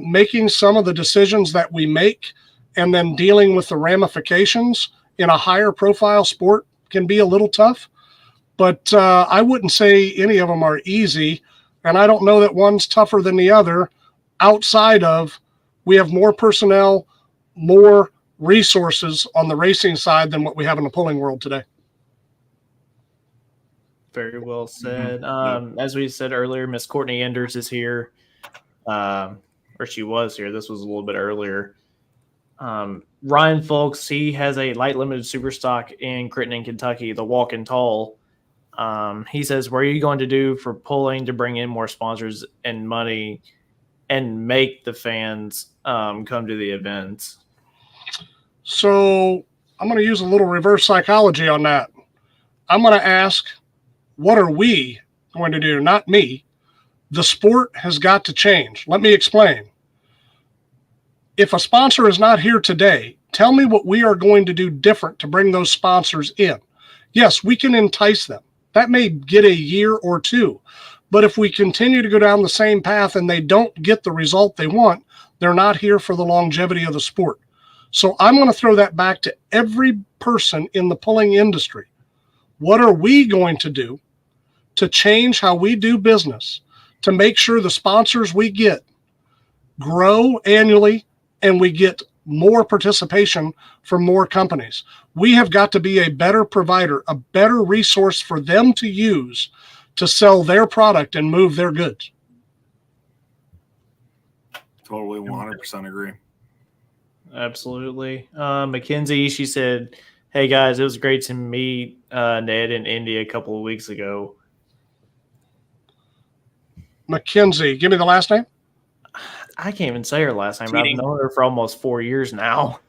Making some of the decisions that we make and then dealing with the ramifications in a higher profile sport can be a little tough. But I wouldn't say any of them are easy, and I don't know that one's tougher than the other outside of we have more personnel, more resources on the racing side than what we have in the pulling world today. Very well said. As we said earlier, Miss Courtney Enders is here, or she was here. This was a little bit earlier. Ryan Folks, he has a light limited super stock in Crittenden, Kentucky, the Walking Tall. He says, what are you going to do for pulling to bring in more sponsors and money and make the fans come to the events? So I'm going to use a little reverse psychology on that. I'm going to ask, what are we going to do? Not me. The sport has got to change. Let me explain. If a sponsor is not here today, tell me what we are going to do different to bring those sponsors in. Yes, we can entice them. That may get a year or two. But if we continue to go down the same path and they don't get the result they want, they're not here for the longevity of the sport. So I'm going to throw that back to every person in the pulling industry. What are we going to do to change how we do business to make sure the sponsors we get grow annually and we get more participation from more companies? We have got to be a better provider, a better resource for them to use to sell their product and move their goods. Totally 100% agree. Absolutely. Mackenzie, she said, hey guys, it was great to meet Ned in India a couple of weeks ago. Mackenzie, give me the last name. I can't even say her last name. I've known her for almost 4 years now.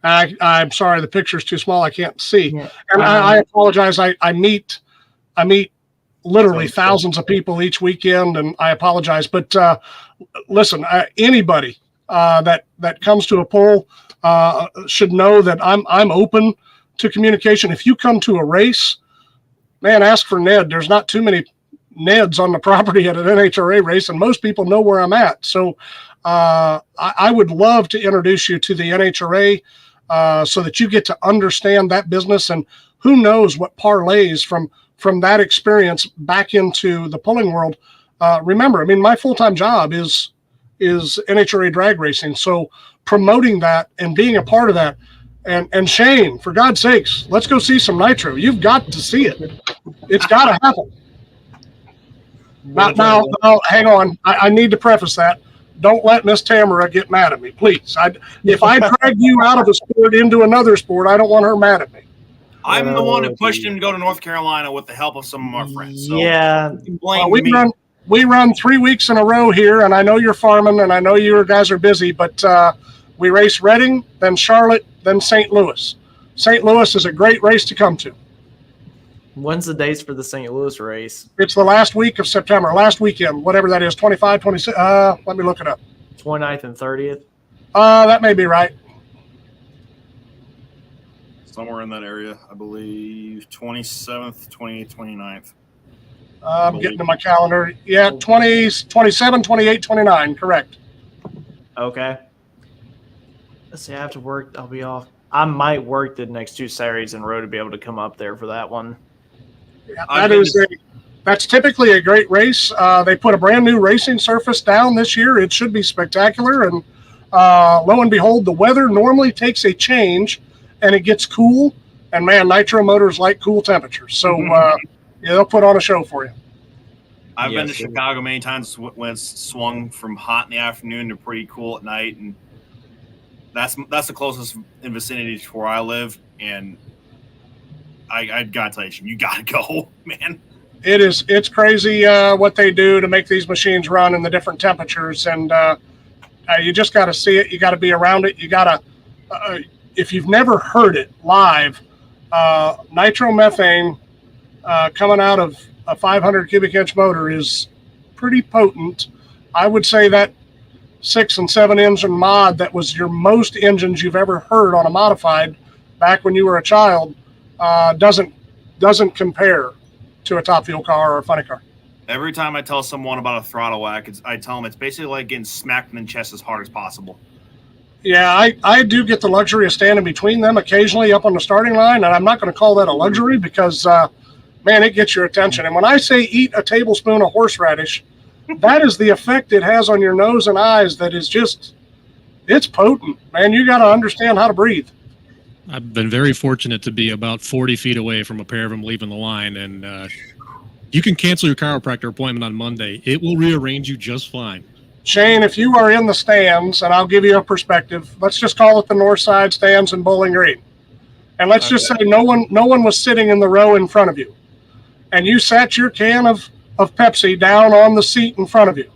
I'm sorry, the picture's too small. I can't see. Yeah. And I apologize. I meet literally thousands of people each weekend, and I apologize. But listen, anybody that comes to a pull should know that I'm open to communication. If you come to a race, man, ask for Ned. There's not too many Neds on the property at an NHRA race, and most people know where I'm at. So I would love to introduce you to the NHRA so that you get to understand that business, and who knows what parlays from that experience back into the pulling world. Remember, I mean, my full-time job is NHRA drag racing. So promoting that and being a part of that, and Shane, for God's sakes, let's go see some nitro. You've got to see it. It's got to happen. Now, hang on. I need to preface that. Don't let Miss Tamara get mad at me, please. If I drag you out of a sport into another sport, I don't want her mad at me. I'm the one who pushed him to go to North Carolina with the help of some of our friends. So yeah. We we run 3 weeks in a row here, and I know you're farming, and I know you guys are busy, but we race Reading, then Charlotte, then St. Louis. St. Louis is a great race to come to. When's the dates for the St. Louis race? It's the last week of September, last weekend, whatever that is, 25, 26. Let me look it up. 29th and 30th? That may be right. Somewhere in that area, I believe. 27th, 28th, 29th. I'm getting to my calendar. Yeah, 20, 27, 28, 29, correct. Okay. Let's see, I have to work. I'll be off. I might work the next 2 Saturdays in a row to be able to come up there for that one. Yeah, that's typically a great race. They put a brand new racing surface down this year. It should be spectacular. And lo and behold, the weather normally takes a change and it gets cool. And man, nitro motors like cool temperatures. So yeah, they'll put on a show for you. I've been to Chicago many times when it's swung from hot in the afternoon to pretty cool at night, and that's the closest in vicinity to where I live. And I gotta tell you gotta go, man. It's crazy what they do to make these machines run in the different temperatures, and you just got to see it. You got to be around it. You got to, if you've never heard it live, nitromethane coming out of a 500 cubic inch motor is pretty potent. I would say that 6 and 7 engine mod that was your most engines you've ever heard on a modified back when you were a child doesn't compare to a top fuel car or a funny car. Every time I tell someone about a throttle whack, I tell them it's basically like getting smacked in the chest as hard as possible. Yeah, I do get the luxury of standing between them occasionally up on the starting line, and I'm not going to call that a luxury because, man, it gets your attention. And when I say eat a tablespoon of horseradish, that is the effect it has on your nose and eyes that is just, it's potent, man. You got to understand how to breathe. I've been very fortunate to be about 40 feet away from a pair of them leaving the line, and you can cancel your chiropractor appointment on Monday. It will rearrange you just fine. Shane, if you are in the stands, and I'll give you a perspective, let's just call it the north side stands in Bowling Green. And let's just say no one was sitting in the row in front of you. And you sat your can of Pepsi down on the seat in front of you.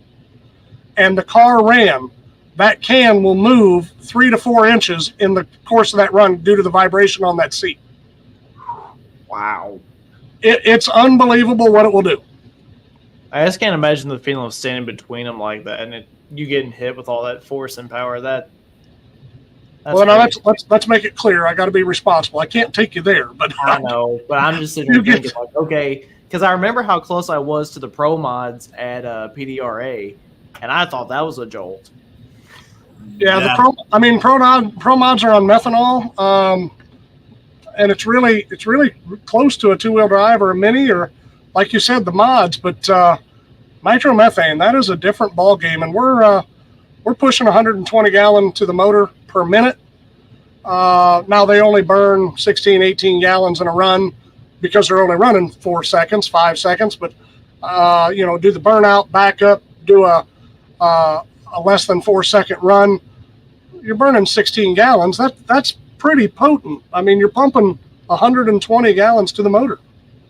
And the car ran. That can will move 3 to 4 inches in the course of that run due to the vibration on that seat. Wow. It's unbelievable what it will do. I just can't imagine the feeling of standing between them like that and you getting hit with all that force and power. That's well, now let's make it clear. I got to be responsible. I can't take you there, but I know. But I'm just sitting there thinking, like, okay, because I remember how close I was to the pro mods at PDRA, and I thought that was a jolt. Yeah, pro mods are on methanol, and it's really close to a 2-wheel drive or a mini or, like you said, the mods. But nitromethane, that is a different ball game, and we're pushing 120 gallon to the motor per minute. Now they only burn 16, 18 gallons in a run because they're only running 4 seconds, 5 seconds. But do the burnout, back up, do a less than 4 second run. You're burning 16 gallons. That's pretty potent. I mean, you're pumping 120 gallons to the motor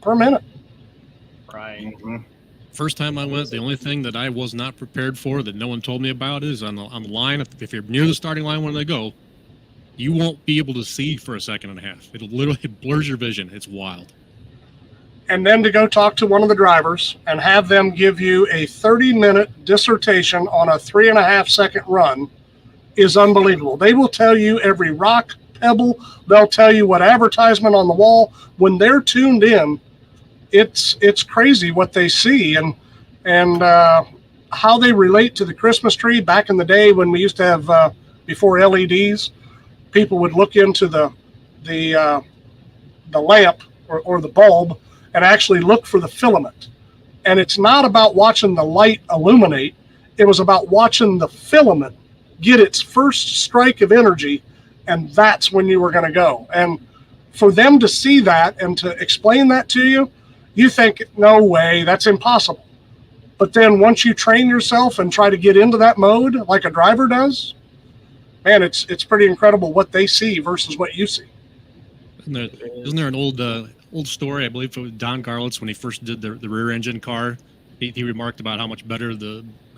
per minute. Right. Mm-hmm. First time I went, the only thing that I was not prepared for that no one told me about is on the line. If you're near the starting line when they go, you won't be able to see for a second and a half. It blurs your vision. It's wild. And then to go talk to one of the drivers and have them give you a 30-minute dissertation on a 3.5 second run is unbelievable. They will tell you every rock, pebble. They'll tell you what advertisement on the wall. When they're tuned in, it's crazy what they see and how they relate to the Christmas tree. Back in the day when we used to have before LEDs, people would look into the lamp or the bulb and actually look for the filament. And it's not about watching the light illuminate. It was about watching the filament get its first strike of energy, and that's when you were going to go. And for them to see that and to explain that to you, you think, no way, that's impossible. But then once you train yourself and try to get into that mode like a driver does, man, it's pretty incredible what they see versus what you see. Isn't there an old story, I believe it was Don Garlitz when he first did the rear engine car, he remarked about how much better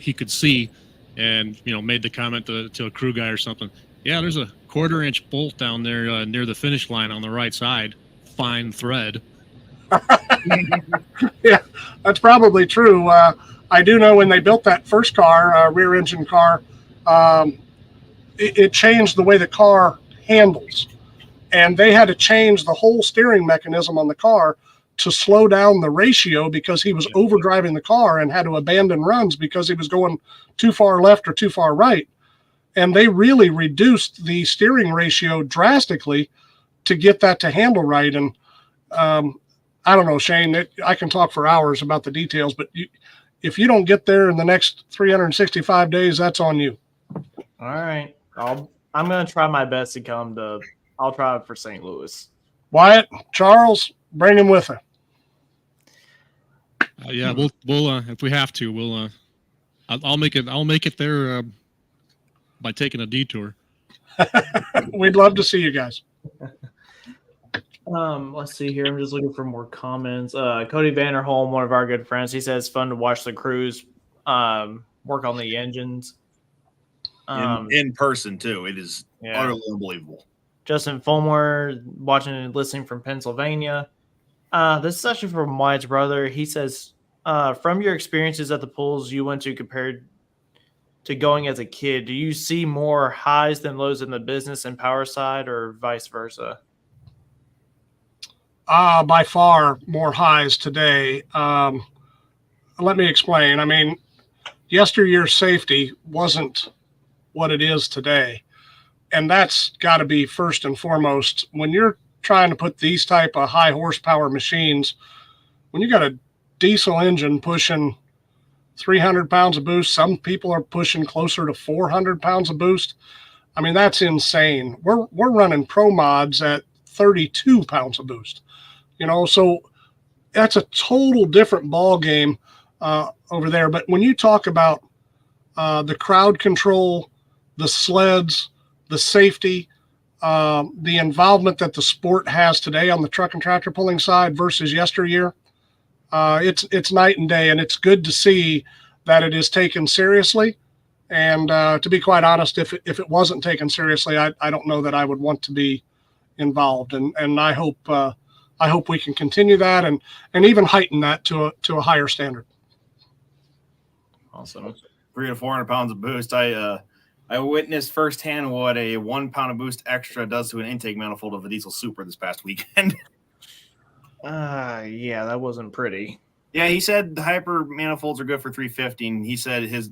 he could see, and made the comment to a crew guy or something. Yeah, there's a 1/4-inch bolt down there near the finish line on the right side. Fine thread. Yeah, that's probably true. I do know when they built that first car, rear engine car, it changed the way the car handles. And they had to change the whole steering mechanism on the car to slow down the ratio because he was overdriving the car and had to abandon runs because he was going too far left or too far right. And they really reduced the steering ratio drastically to get that to handle right. And I don't know, Shane, I can talk for hours about the details, but if you don't get there in the next 365 days, that's on you. All right. I'm going to try my best to come to – I'll try for St. Louis. Wyatt, Charles, bring him with her. Yeah, we'll if we have to, we'll I'll make it there by taking a detour. We'd love to see you guys. Let's see here. I'm just looking for more comments. Cody Vanderholm, one of our good friends, he says fun to watch the crews work on the engines. In person too. It is utterly unbelievable. Justin Fulmer, watching and listening from Pennsylvania. This is actually from Wyatt's brother. He says, from your experiences at the pools you went to compared to going as a kid, do you see more highs than lows in the business and power side or vice versa? By far more highs today. Let me explain. I mean, yesteryear's safety wasn't what it is today. And that's got to be first and foremost. When you're trying to put these type of high horsepower machines, when you got a diesel engine pushing 300 pounds of boost, some people are pushing closer to 400 pounds of boost. I mean, that's insane. We're running pro mods at 32 pounds of boost, so that's a total different ball game over there. But when you talk about the crowd control, the sleds, the safety, the involvement that the sport has today on the truck and tractor pulling side versus yesteryear, it's night and day, and it's good to see that it is taken seriously. And to be quite honest, if it wasn't taken seriously, I don't know that I would want to be involved. And I hope we can continue that and even heighten that to a higher standard. Awesome. 300 to 400 pounds of boost. I witnessed firsthand what a 1 pound of boost extra does to an intake manifold of a diesel Super this past weekend. Yeah, that wasn't pretty. Yeah, he said the hyper manifolds are good for 350, and he said his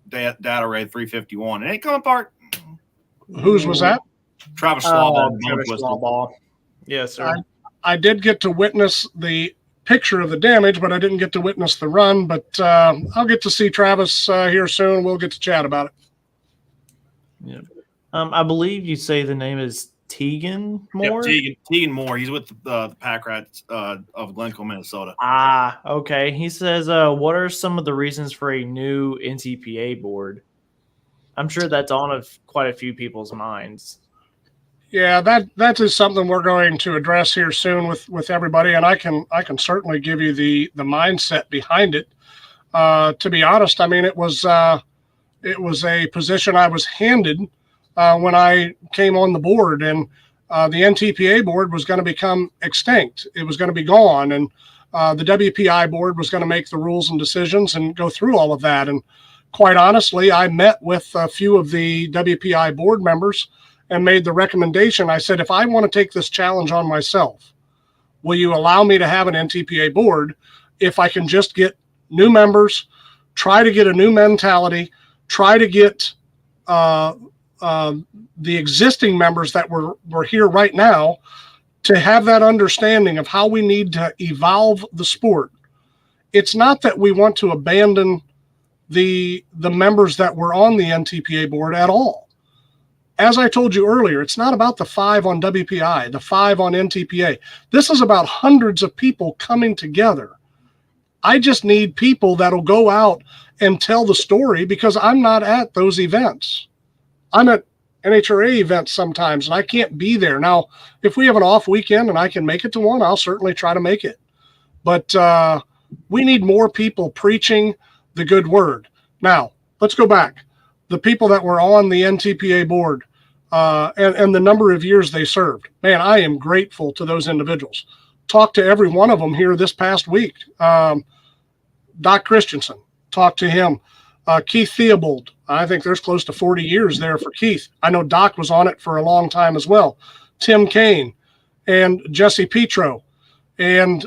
data read 351. It ain't coming apart. Whose was that? Travis Schlaball. Travis Schlaball. Yes, sir. I did get to witness the picture of the damage, but I didn't get to witness the run. But I'll get to see Travis here soon. We'll get to chat about it. Yeah. I believe you say the name is Tegan Moore? Yep, Tegan Moore. He's with the Pack Rats of Glencoe, Minnesota. Okay. He says, what are some of the reasons for a new NTPA board? I'm sure that's on quite a few people's minds. Yeah, that is something we're going to address here soon with everybody, and I can certainly give you the mindset behind it. To be honest, I mean, it was a position I was handed when I came on the board, and the NTPA board was going to become extinct. It was going to be gone, and the WPI board was going to make the rules and decisions and go through all of that. And quite honestly, I met with a few of the WPI board members and made the recommendation. I said, if I want to take this challenge on myself, will you allow me to have an NTPA board if I can just get new members, try to get a new mentality, try to get the existing members that were here right now to have that understanding of how we need to evolve the sport. It's not that we want to abandon the members that were on the NTPA board at all. As I told you earlier, it's not about the 5 on WPI, the 5 on NTPA. This is about hundreds of people coming together. I just need people that'll go out and tell the story, because I'm not at those events. I'm at NHRA events sometimes, and I can't be there. Now, if we have an off weekend and I can make it to one, I'll certainly try to make it. But We need more people preaching the good word. Now, let's go back. The people that were on the NTPA board and the number of years they served. Man, I am grateful to those individuals. Talked to every one of them here this past week. Doc Christensen, talked to him. Keith Theobald, I think there's close to 40 years there for Keith. I know Doc was on it for a long time as well. Tim Kane and Jesse Petro and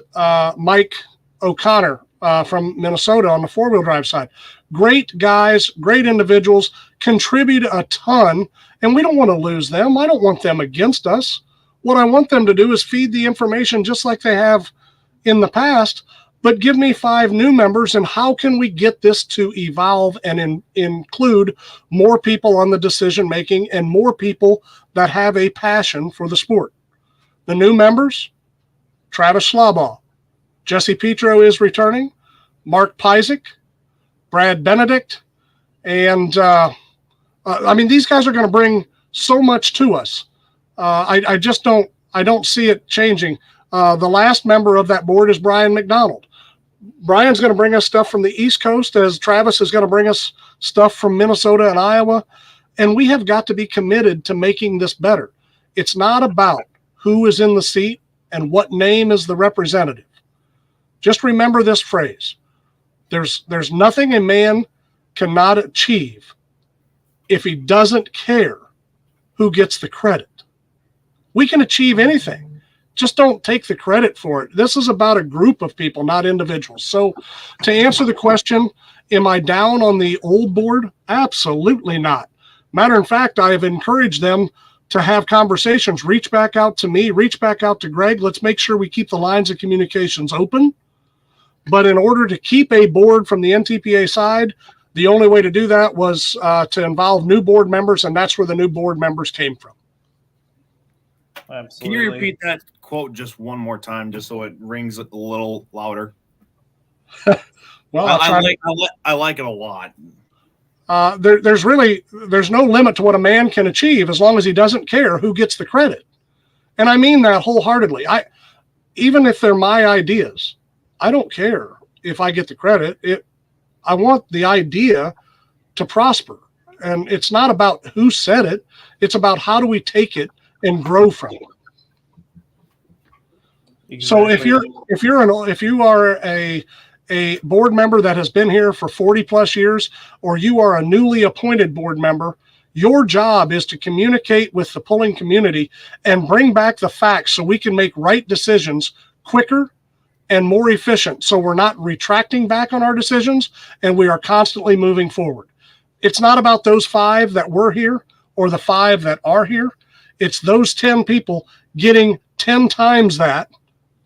Mike O'Connor from Minnesota on the four-wheel drive side. Great guys, great individuals, contribute a ton, and we don't want to lose them. I don't want them against us. What I want them to do is feed the information just like they have in the past, but give me 5 new members, and how can we get this to evolve and include more people on the decision-making and more people that have a passion for the sport. The new members, Travis Schlabaugh, Jesse Petro is returning, Mark Pyzik, Brad Benedict, and these guys are going to bring so much to us. I don't see it changing. The last member of that board is Brian McDonald. Brian's going to bring us stuff from the East Coast, as Travis is going to bring us stuff from Minnesota and Iowa. And we have got to be committed to making this better. It's not about who is in the seat and what name is the representative. Just remember this phrase. There's nothing a man cannot achieve if he doesn't care who gets the credit. We can achieve anything. Just don't take the credit for it. This is about a group of people, not individuals. So to answer the question, am I down on the old board? Absolutely not. Matter of fact, I have encouraged them to have conversations. Reach back out to me, reach back out to Greg. Let's make sure we keep the lines of communications open. But in order to keep a board from the NTPA side, the only way to do that was to involve new board members, and that's where the new board members came from. Absolutely. Can you repeat that quote just one more time, just so it rings a little louder? Well, I like it a lot. There's no limit to what a man can achieve as long as he doesn't care who gets the credit. And I mean that wholeheartedly. Even if they're my ideas, I don't care if I get the credit. I want the idea to prosper. And it's not about who said it. It's about how do we take it and grow from it. Exactly. So if you are a board member that has been here for 40 plus years, or you are a newly appointed board member, your job is to communicate with the pulling community and bring back the facts so we can make right decisions quicker and more efficient. So we're not retracting back on our decisions, and we are constantly moving forward. It's not about those 5 that were here or the 5 that are here. It's those 10 people getting 10 times that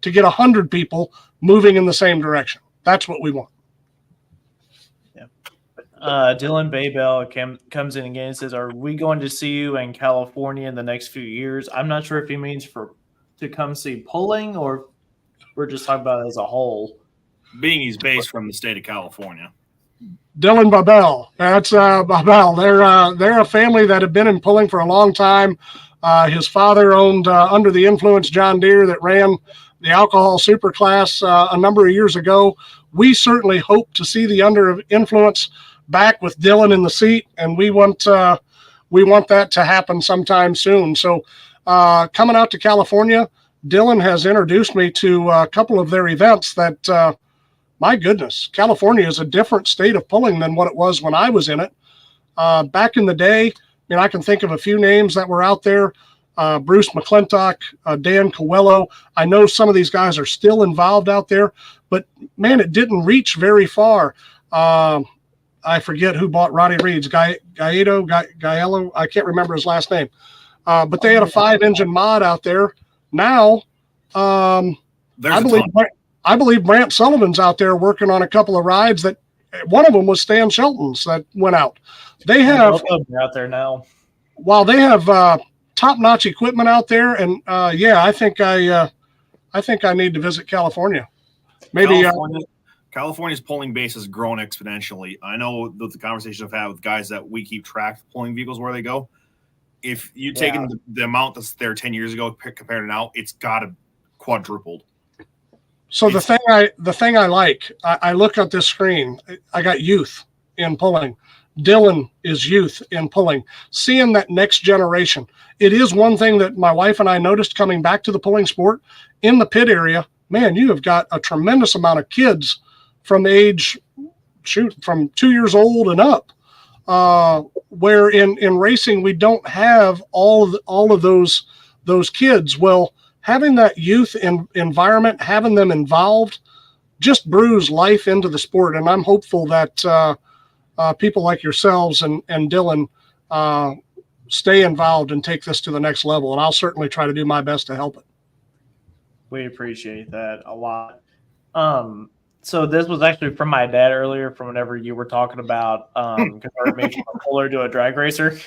to get 100 people moving in the same direction. That's what we want. Yeah. Dylan Baybell comes in again and says, "Are we going to see you in California in the next few years?" I'm not sure if he means to come see pulling, or we're just talking about it as a whole. Being he's based from the state of California. Dylan Babel. That's Babel. They're a family that have been in pulling for a long time. His father owned Under the Influence John Deere that ran the alcohol superclass a number of years ago. We certainly hope to see the Under Influence back with Dylan in the seat, and we want that to happen sometime soon. So coming out to California, Dylan has introduced me to a couple of their events that, my goodness, California is a different state of pulling than what it was when I was in it. Back in the day, I can think of a few names that were out there. Bruce McClintock, Dan Coelho. I know some of these guys are still involved out there, but man, it didn't reach very far. I forget who bought Roddy Reed's Gaello. I can't remember his last name. But they had a 5-engine mod out there. Now, I believe Brant Sullivan's out there working on a couple of rides. That one of them was Stan Shelton's that went out. They have out there now. While they have top-notch equipment out there, and I think I need to visit California. Maybe California's polling base has grown exponentially. I know the conversations I've had with guys that we keep track of polling vehicles where they go. If you take the amount that's there 10 years ago compared to now, it's got to quadrupled. So the thing I like, I look at this screen. I got youth in pulling. Dylan is youth in pulling. Seeing that next generation. It is one thing that my wife and I noticed coming back to the pulling sport in the pit area. Man, you have got a tremendous amount of kids from age, from 2 years old and up. Where in racing we don't have all of those kids. Well, having that youth environment, having them involved, just brews life into the sport. And I'm hopeful that people like yourselves and Dylan stay involved and take this to the next level. And I'll certainly try to do my best to help it. We appreciate that a lot. So this was actually from my dad earlier, from whenever you were talking about converting from a puller to a drag racer.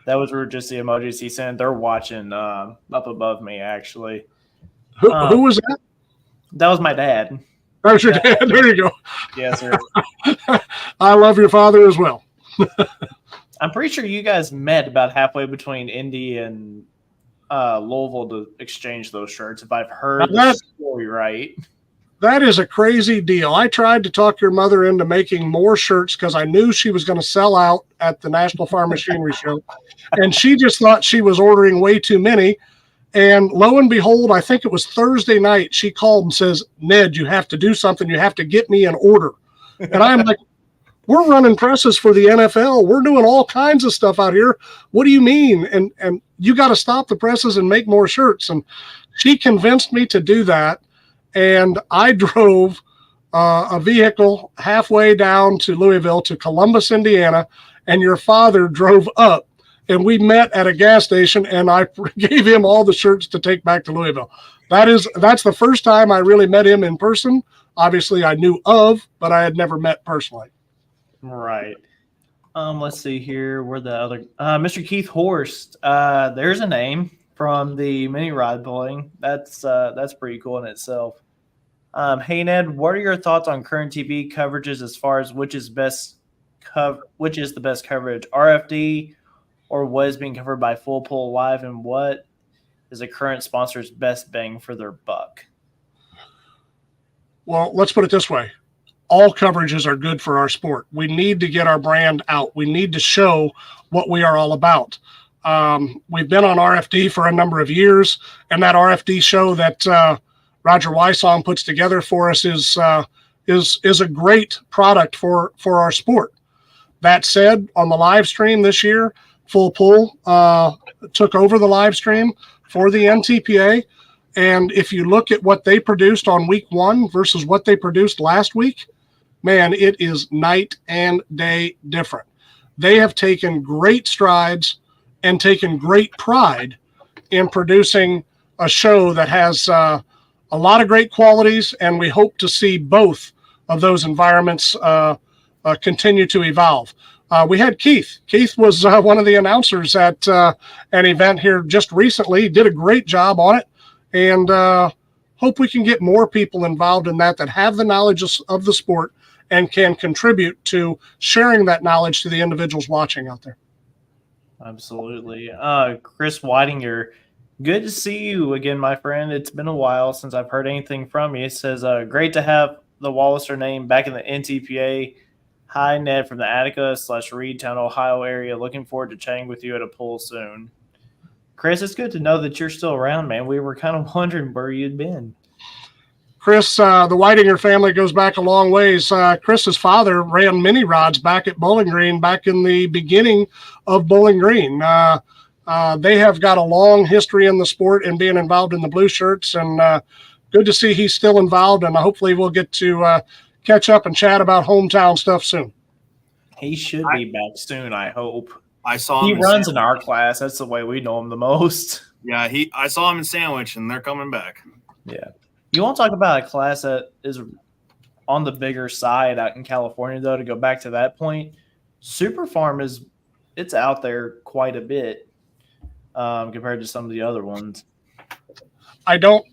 That was just the emojis he sent. They're watching up above me, actually. Who was that? That was my dad. That was your dad. There you go. Yes, sir. I love your father as well. I'm pretty sure you guys met about halfway between Indy and Louisville to exchange those shirts, if I've heard the story right. That is a crazy deal. I tried to talk your mother into making more shirts because I knew she was going to sell out at the National Farm Machinery Show. And she just thought she was ordering way too many. And lo and behold, I think it was Thursday night, she called and says, Ned, you have to do something. You have to get me an order. And I'm like, we're running presses for the NFL. We're doing all kinds of stuff out here. What do you mean? And you got to stop the presses and make more shirts. And she convinced me to do that. And I drove a vehicle halfway down to Louisville to Columbus, Indiana, and your father drove up, and we met at a gas station, and I gave him all the shirts to take back to Louisville. That's the first time I really met him in person. Obviously, I knew of, but I had never met personally. Right. Let's see here. Where the other Mr. Keith Horst. There's a name from the mini rod pulling. That's pretty cool in itself. Hey Ned, what are your thoughts on current TV coverages as far as which is the best coverage, RFD or what is being covered by Full Pull Live, and what is the current sponsor's best bang for their buck? Well, let's put it this way. All coverages are good for our sport. We need to get our brand out. We need to show what we are all about. We've been on RFD for a number of years, and that RFD show that Roger Wysong puts together for us is a great product for our sport. That said, on the live stream this year, Full Pull took over the live stream for the NTPA. And if you look at what they produced on week 1 versus what they produced last week, man, it is night and day different. They have taken great strides and taken great pride in producing a show that has a lot of great qualities, and we hope to see both of those environments continue to evolve. We had Keith. Keith was one of the announcers at an event here just recently. He did a great job on it, and hope we can get more people involved in that have the knowledge of the sport and can contribute to sharing that knowledge to the individuals watching out there. Absolutely. Chris Whitinger, good to see you again, my friend. It's been a while since I've heard anything from you. It says, great to have the Walliser name back in the NTPA. Hi, Ned from the Attica/Reedtown, Ohio area. Looking forward to chatting with you at a pull soon. Chris, it's good to know that you're still around, man. We were kind of wondering where you'd been. Chris, the Whitinger family goes back a long ways. Chris's father ran mini rods back at Bowling Green back in the beginning of Bowling Green. They have got a long history in the sport and being involved in the blue shirts, and good to see he's still involved, and hopefully we'll get to catch up and chat about hometown stuff soon. He should be back soon, I hope. I saw him. He runs in our class. That's the way we know him the most. Yeah, I saw him in Sandwich, and they're coming back. Yeah. You want to talk about a class that is on the bigger side out in California, though, to go back to that point, Super Farm it's out there quite a bit compared to some of the other ones. I don't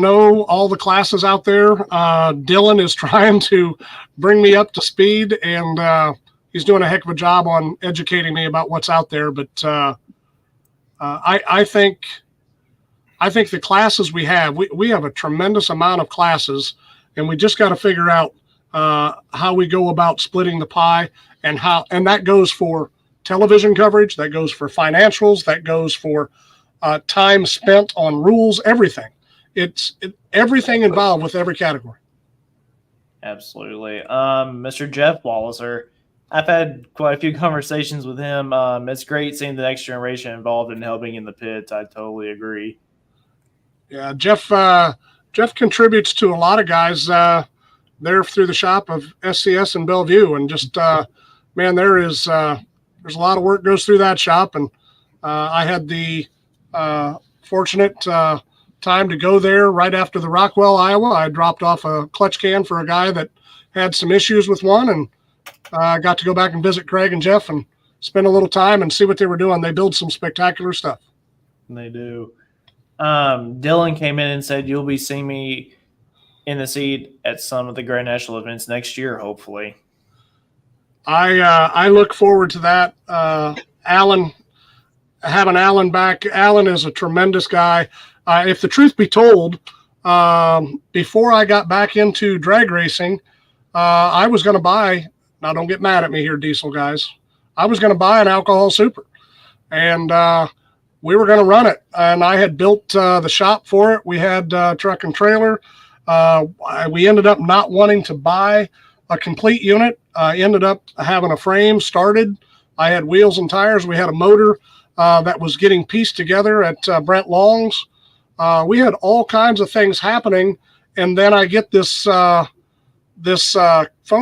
know all the classes out there. Dylan is trying to bring me up to speed, and he's doing a heck of a job on educating me about what's out there. But I think I think the classes we have a tremendous amount of classes, and we just got to figure out how we go about splitting the pie, and that goes for television coverage, that goes for financials, that goes for time spent on rules, everything. Everything involved with every category. Absolutely. Mr. Jeff Walliser, I've had quite a few conversations with him. It's great seeing the next generation involved in helping in the pits. I totally agree. Yeah, Jeff contributes to a lot of guys there through the shop of SCS in Bellevue, and just man, there's a lot of work goes through that shop, and I had the fortunate time to go there right after the Rockwell, Iowa. I dropped off a clutch can for a guy that had some issues with one, and got to go back and visit Craig and Jeff and spend a little time and see what they were doing. They build some spectacular stuff. They do. Dylan came in and said, you'll be seeing me in the seat at some of the Grand National events next year, hopefully. I look forward to that. Having Alan back. Alan is a tremendous guy. If the truth be told, before I got back into drag racing, I was going to buy, now don't get mad at me here, diesel guys, I was going to buy an alcohol super, and we were going to run it, and I had built the shop for it. We had truck and trailer. We ended up not wanting to buy a complete unit. I ended up having a frame started. I had wheels and tires. We had a motor that was getting pieced together at Brent Long's. We had all kinds of things happening, and then I get this phone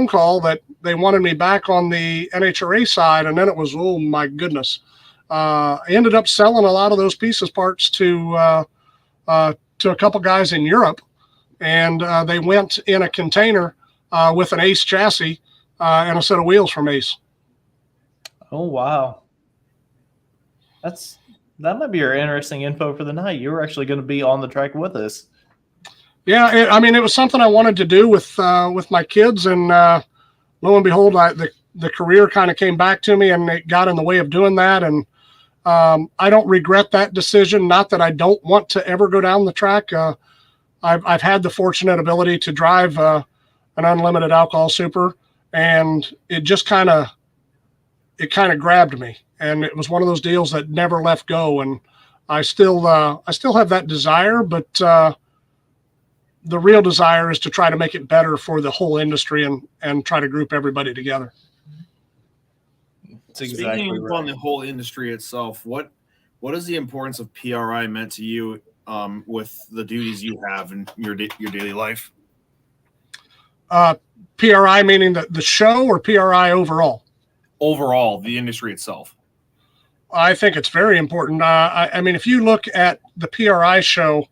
call that they wanted me back on the NHRA side, and then it was, oh my goodness. I ended up selling a lot of those pieces parts to a couple guys in Europe, and they went in a container with an Ace chassis and a set of wheels from Ace. Oh, wow. That might be your interesting info for the night. You were actually going to be on the track with us. Yeah, it was something I wanted to do with my kids, and lo and behold, the career kind of came back to me, and it got in the way of doing that. And I don't regret that decision. Not that I don't want to ever go down the track. I've had the fortunate ability to drive an unlimited alcohol super, and it just kind of grabbed me, and it was one of those deals that never left go. And I still have that desire, but the real desire is to try to make it better for the whole industry and try to group everybody together. That's exactly Speaking right. on the whole industry itself, what is the importance of PRI meant to you with the duties you have in your daily life? PRI meaning the show, or PRI overall? Overall, the industry itself. I think it's very important. If you look at the PRI show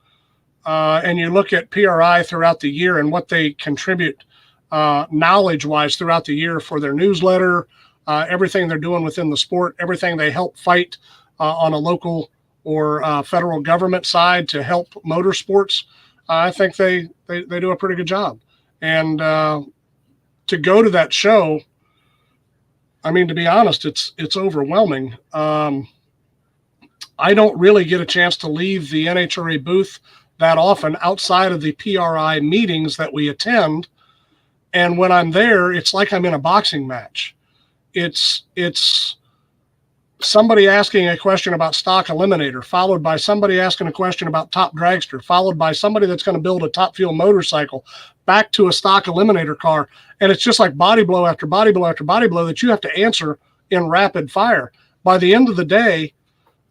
and you look at PRI throughout the year and what they contribute knowledge-wise throughout the year for their newsletter, everything they're doing within the sport, everything they help fight on a local or federal government side to help motorsports, I think they do a pretty good job. And to go to that show, to be honest, it's overwhelming. I don't really get a chance to leave the NHRA booth that often outside of the PRI meetings that we attend. And when I'm there, it's like I'm in a boxing match. It's somebody asking a question about stock eliminator, followed by somebody asking a question about top dragster, followed by somebody that's going to build a top fuel motorcycle, back to a stock eliminator car. And it's just like body blow after body blow after body blow that you have to answer in rapid fire. By the end of the day,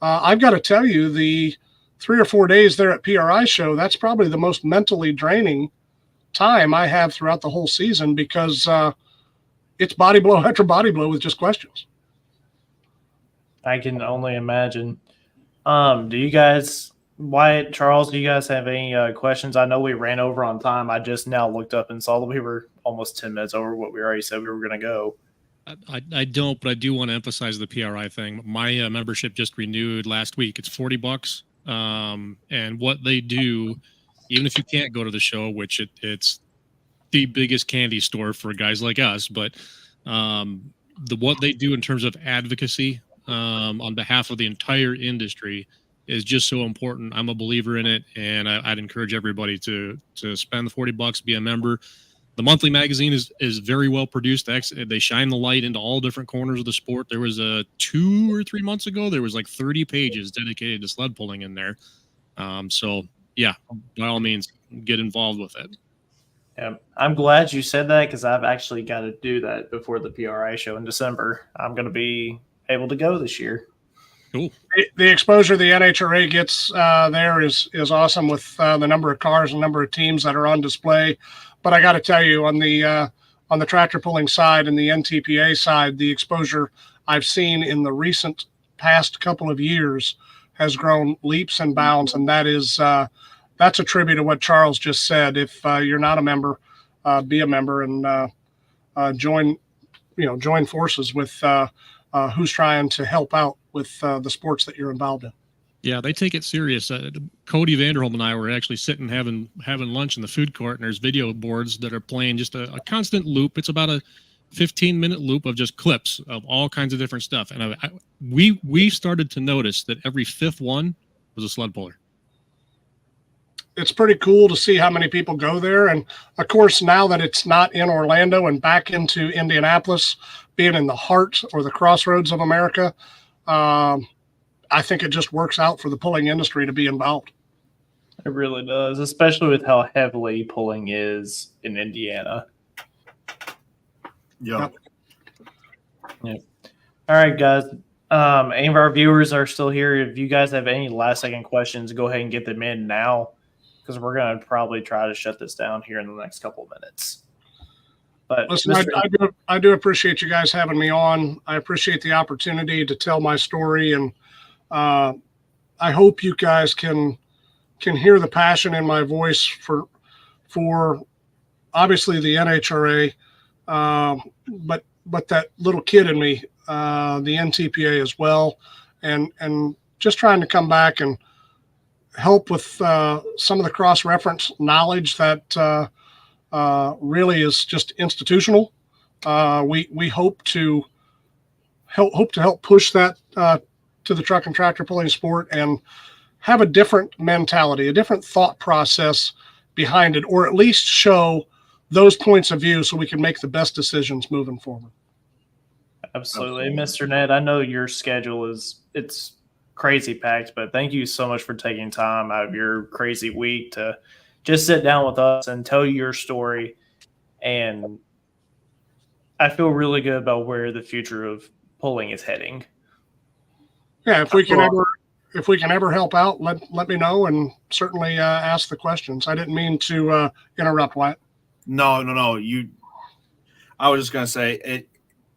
I've got to tell you, the 3 or 4 days there at PRI show, that's probably the most mentally draining time I have throughout the whole season, because it's body blow after body blow with just questions. I can only imagine. Do you guys, Wyatt, Charles, do you guys have any questions? I know we ran over on time. I just now looked up and saw that we were almost 10 minutes over what we already said we were going to go. I don't, but I do want to emphasize the PRI thing. My membership just renewed last week. It's $40. And what they do, even if you can't go to the show, which it's the biggest candy store for guys like us, but what they do in terms of advocacy on behalf of the entire industry is just so important. I'm a believer in it, and I'd encourage everybody to spend the $40, be a member. The monthly magazine is very well produced. They shine the light into all different corners of the sport. There was 2 or 3 months ago, there was like 30 pages dedicated to sled pulling in there. So yeah, by all means, get involved with it. Yeah, I'm glad you said that because I've actually got to do that before the PRA show in December. I'm going to be able to go this year. Cool. The exposure the NHRA gets there is awesome with the number of cars and number of teams that are on display. But I got to tell you, on the tractor pulling side and the NTPA side, the exposure I've seen in the recent past couple of years has grown leaps and bounds, and that's a tribute to what Charles just said. If you're not a member, be a member and join forces with who's trying to help out with the sports that you're involved in. Yeah, they take it serious. Cody Vanderholm and I were actually sitting having lunch in the food court, and there's video boards that are playing just a constant loop. It's about a 15-minute loop of just clips of all kinds of different stuff. And we started to notice that every 5th one was a sled puller. It's pretty cool to see how many people go there. And of course, now that it's not in Orlando and back into Indianapolis, being in the heart or the crossroads of America, I think it just works out for the pulling industry to be involved. It really does, especially with how heavily pulling is in Indiana. Yeah. Yeah. All right, guys. Any of our viewers are still here. If you guys have any last-second questions, go ahead and get them in now, because we're going to probably try to shut this down here in the next couple of minutes. But listen, I do appreciate you guys having me on. I appreciate the opportunity to tell my story, and I hope you guys can hear the passion in my voice for obviously the NHRA, but that little kid in me, the NTPA as well, and just trying to come back and help with some of the cross-reference knowledge that really is just institutional. We hope to help push that to the truck and tractor pulling sport and have a different mentality, a different thought process behind it, or at least show those points of view so we can make the best decisions moving forward. Absolutely. Mr. Ned, I know your schedule it's crazy packed, but thank you so much for taking time out of your crazy week to just sit down with us and tell your story. And I feel really good about where the future of pulling is heading. Yeah, if we can ever help out, let me know, and certainly ask the questions. I didn't mean to interrupt, Wyatt. No. I was just gonna say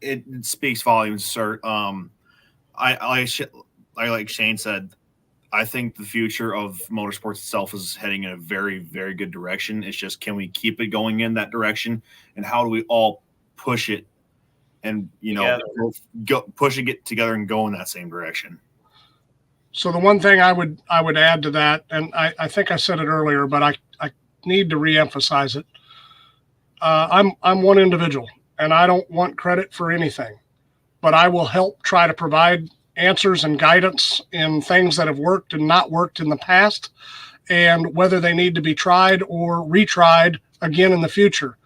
it speaks volumes, sir. I like Shane said, I think the future of motorsports itself is heading in a very, very good direction. It's just, can we keep it going in that direction, and how do we all push it and get together and go in that same direction? So the one thing I would add to that, and I think I said it earlier, but I need to reemphasize it. I'm one individual, and I don't want credit for anything, but I will help try to provide answers and guidance in things that have worked and not worked in the past, and whether they need to be tried or retried again in the future.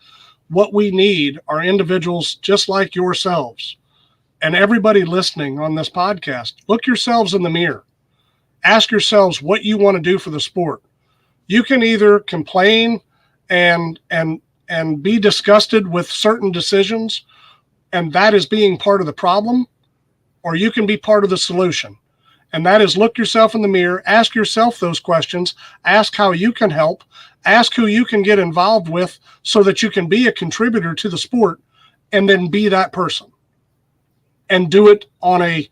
What we need are individuals just like yourselves, and everybody listening on this podcast. Look yourselves in the mirror. Ask yourselves what you want to do for the sport. You can either complain and be disgusted with certain decisions, and that is being part of the problem, or you can be part of the solution. And that is, look yourself in the mirror, ask yourself those questions, ask how you can help, ask who you can get involved with so that you can be a contributor to the sport, and then be that person and do it on a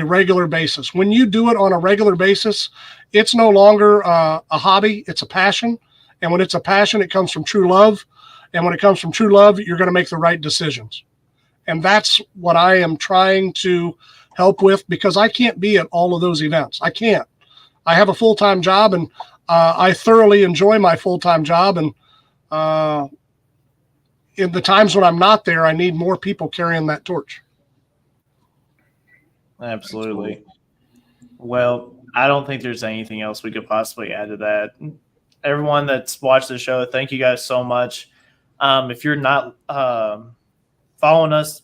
regular basis. When you do it on a regular basis, it's no longer a hobby, it's a passion. And when it's a passion, it comes from true love. And when it comes from true love, you're going to make the right decisions. And that's what I am trying to help with, because I can't be at all of those events. I can't. I have a full-time job, and I thoroughly enjoy my full-time job. And in the times when I'm not there, I need more people carrying that torch. Absolutely. Well, I don't think there's anything else we could possibly add to that. Everyone that's watched the show, thank you guys so much. If you're not following us,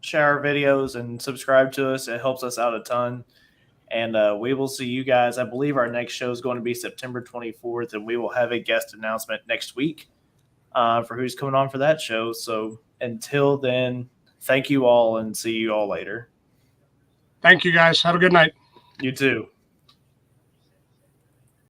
share our videos and subscribe to us. It helps us out a ton. And we will see you guys. I believe our next show is going to be September 24th, and we will have a guest announcement next week for who's coming on for that show. So until then, thank you all and see you all later. Thank you, guys. Have a good night. You too.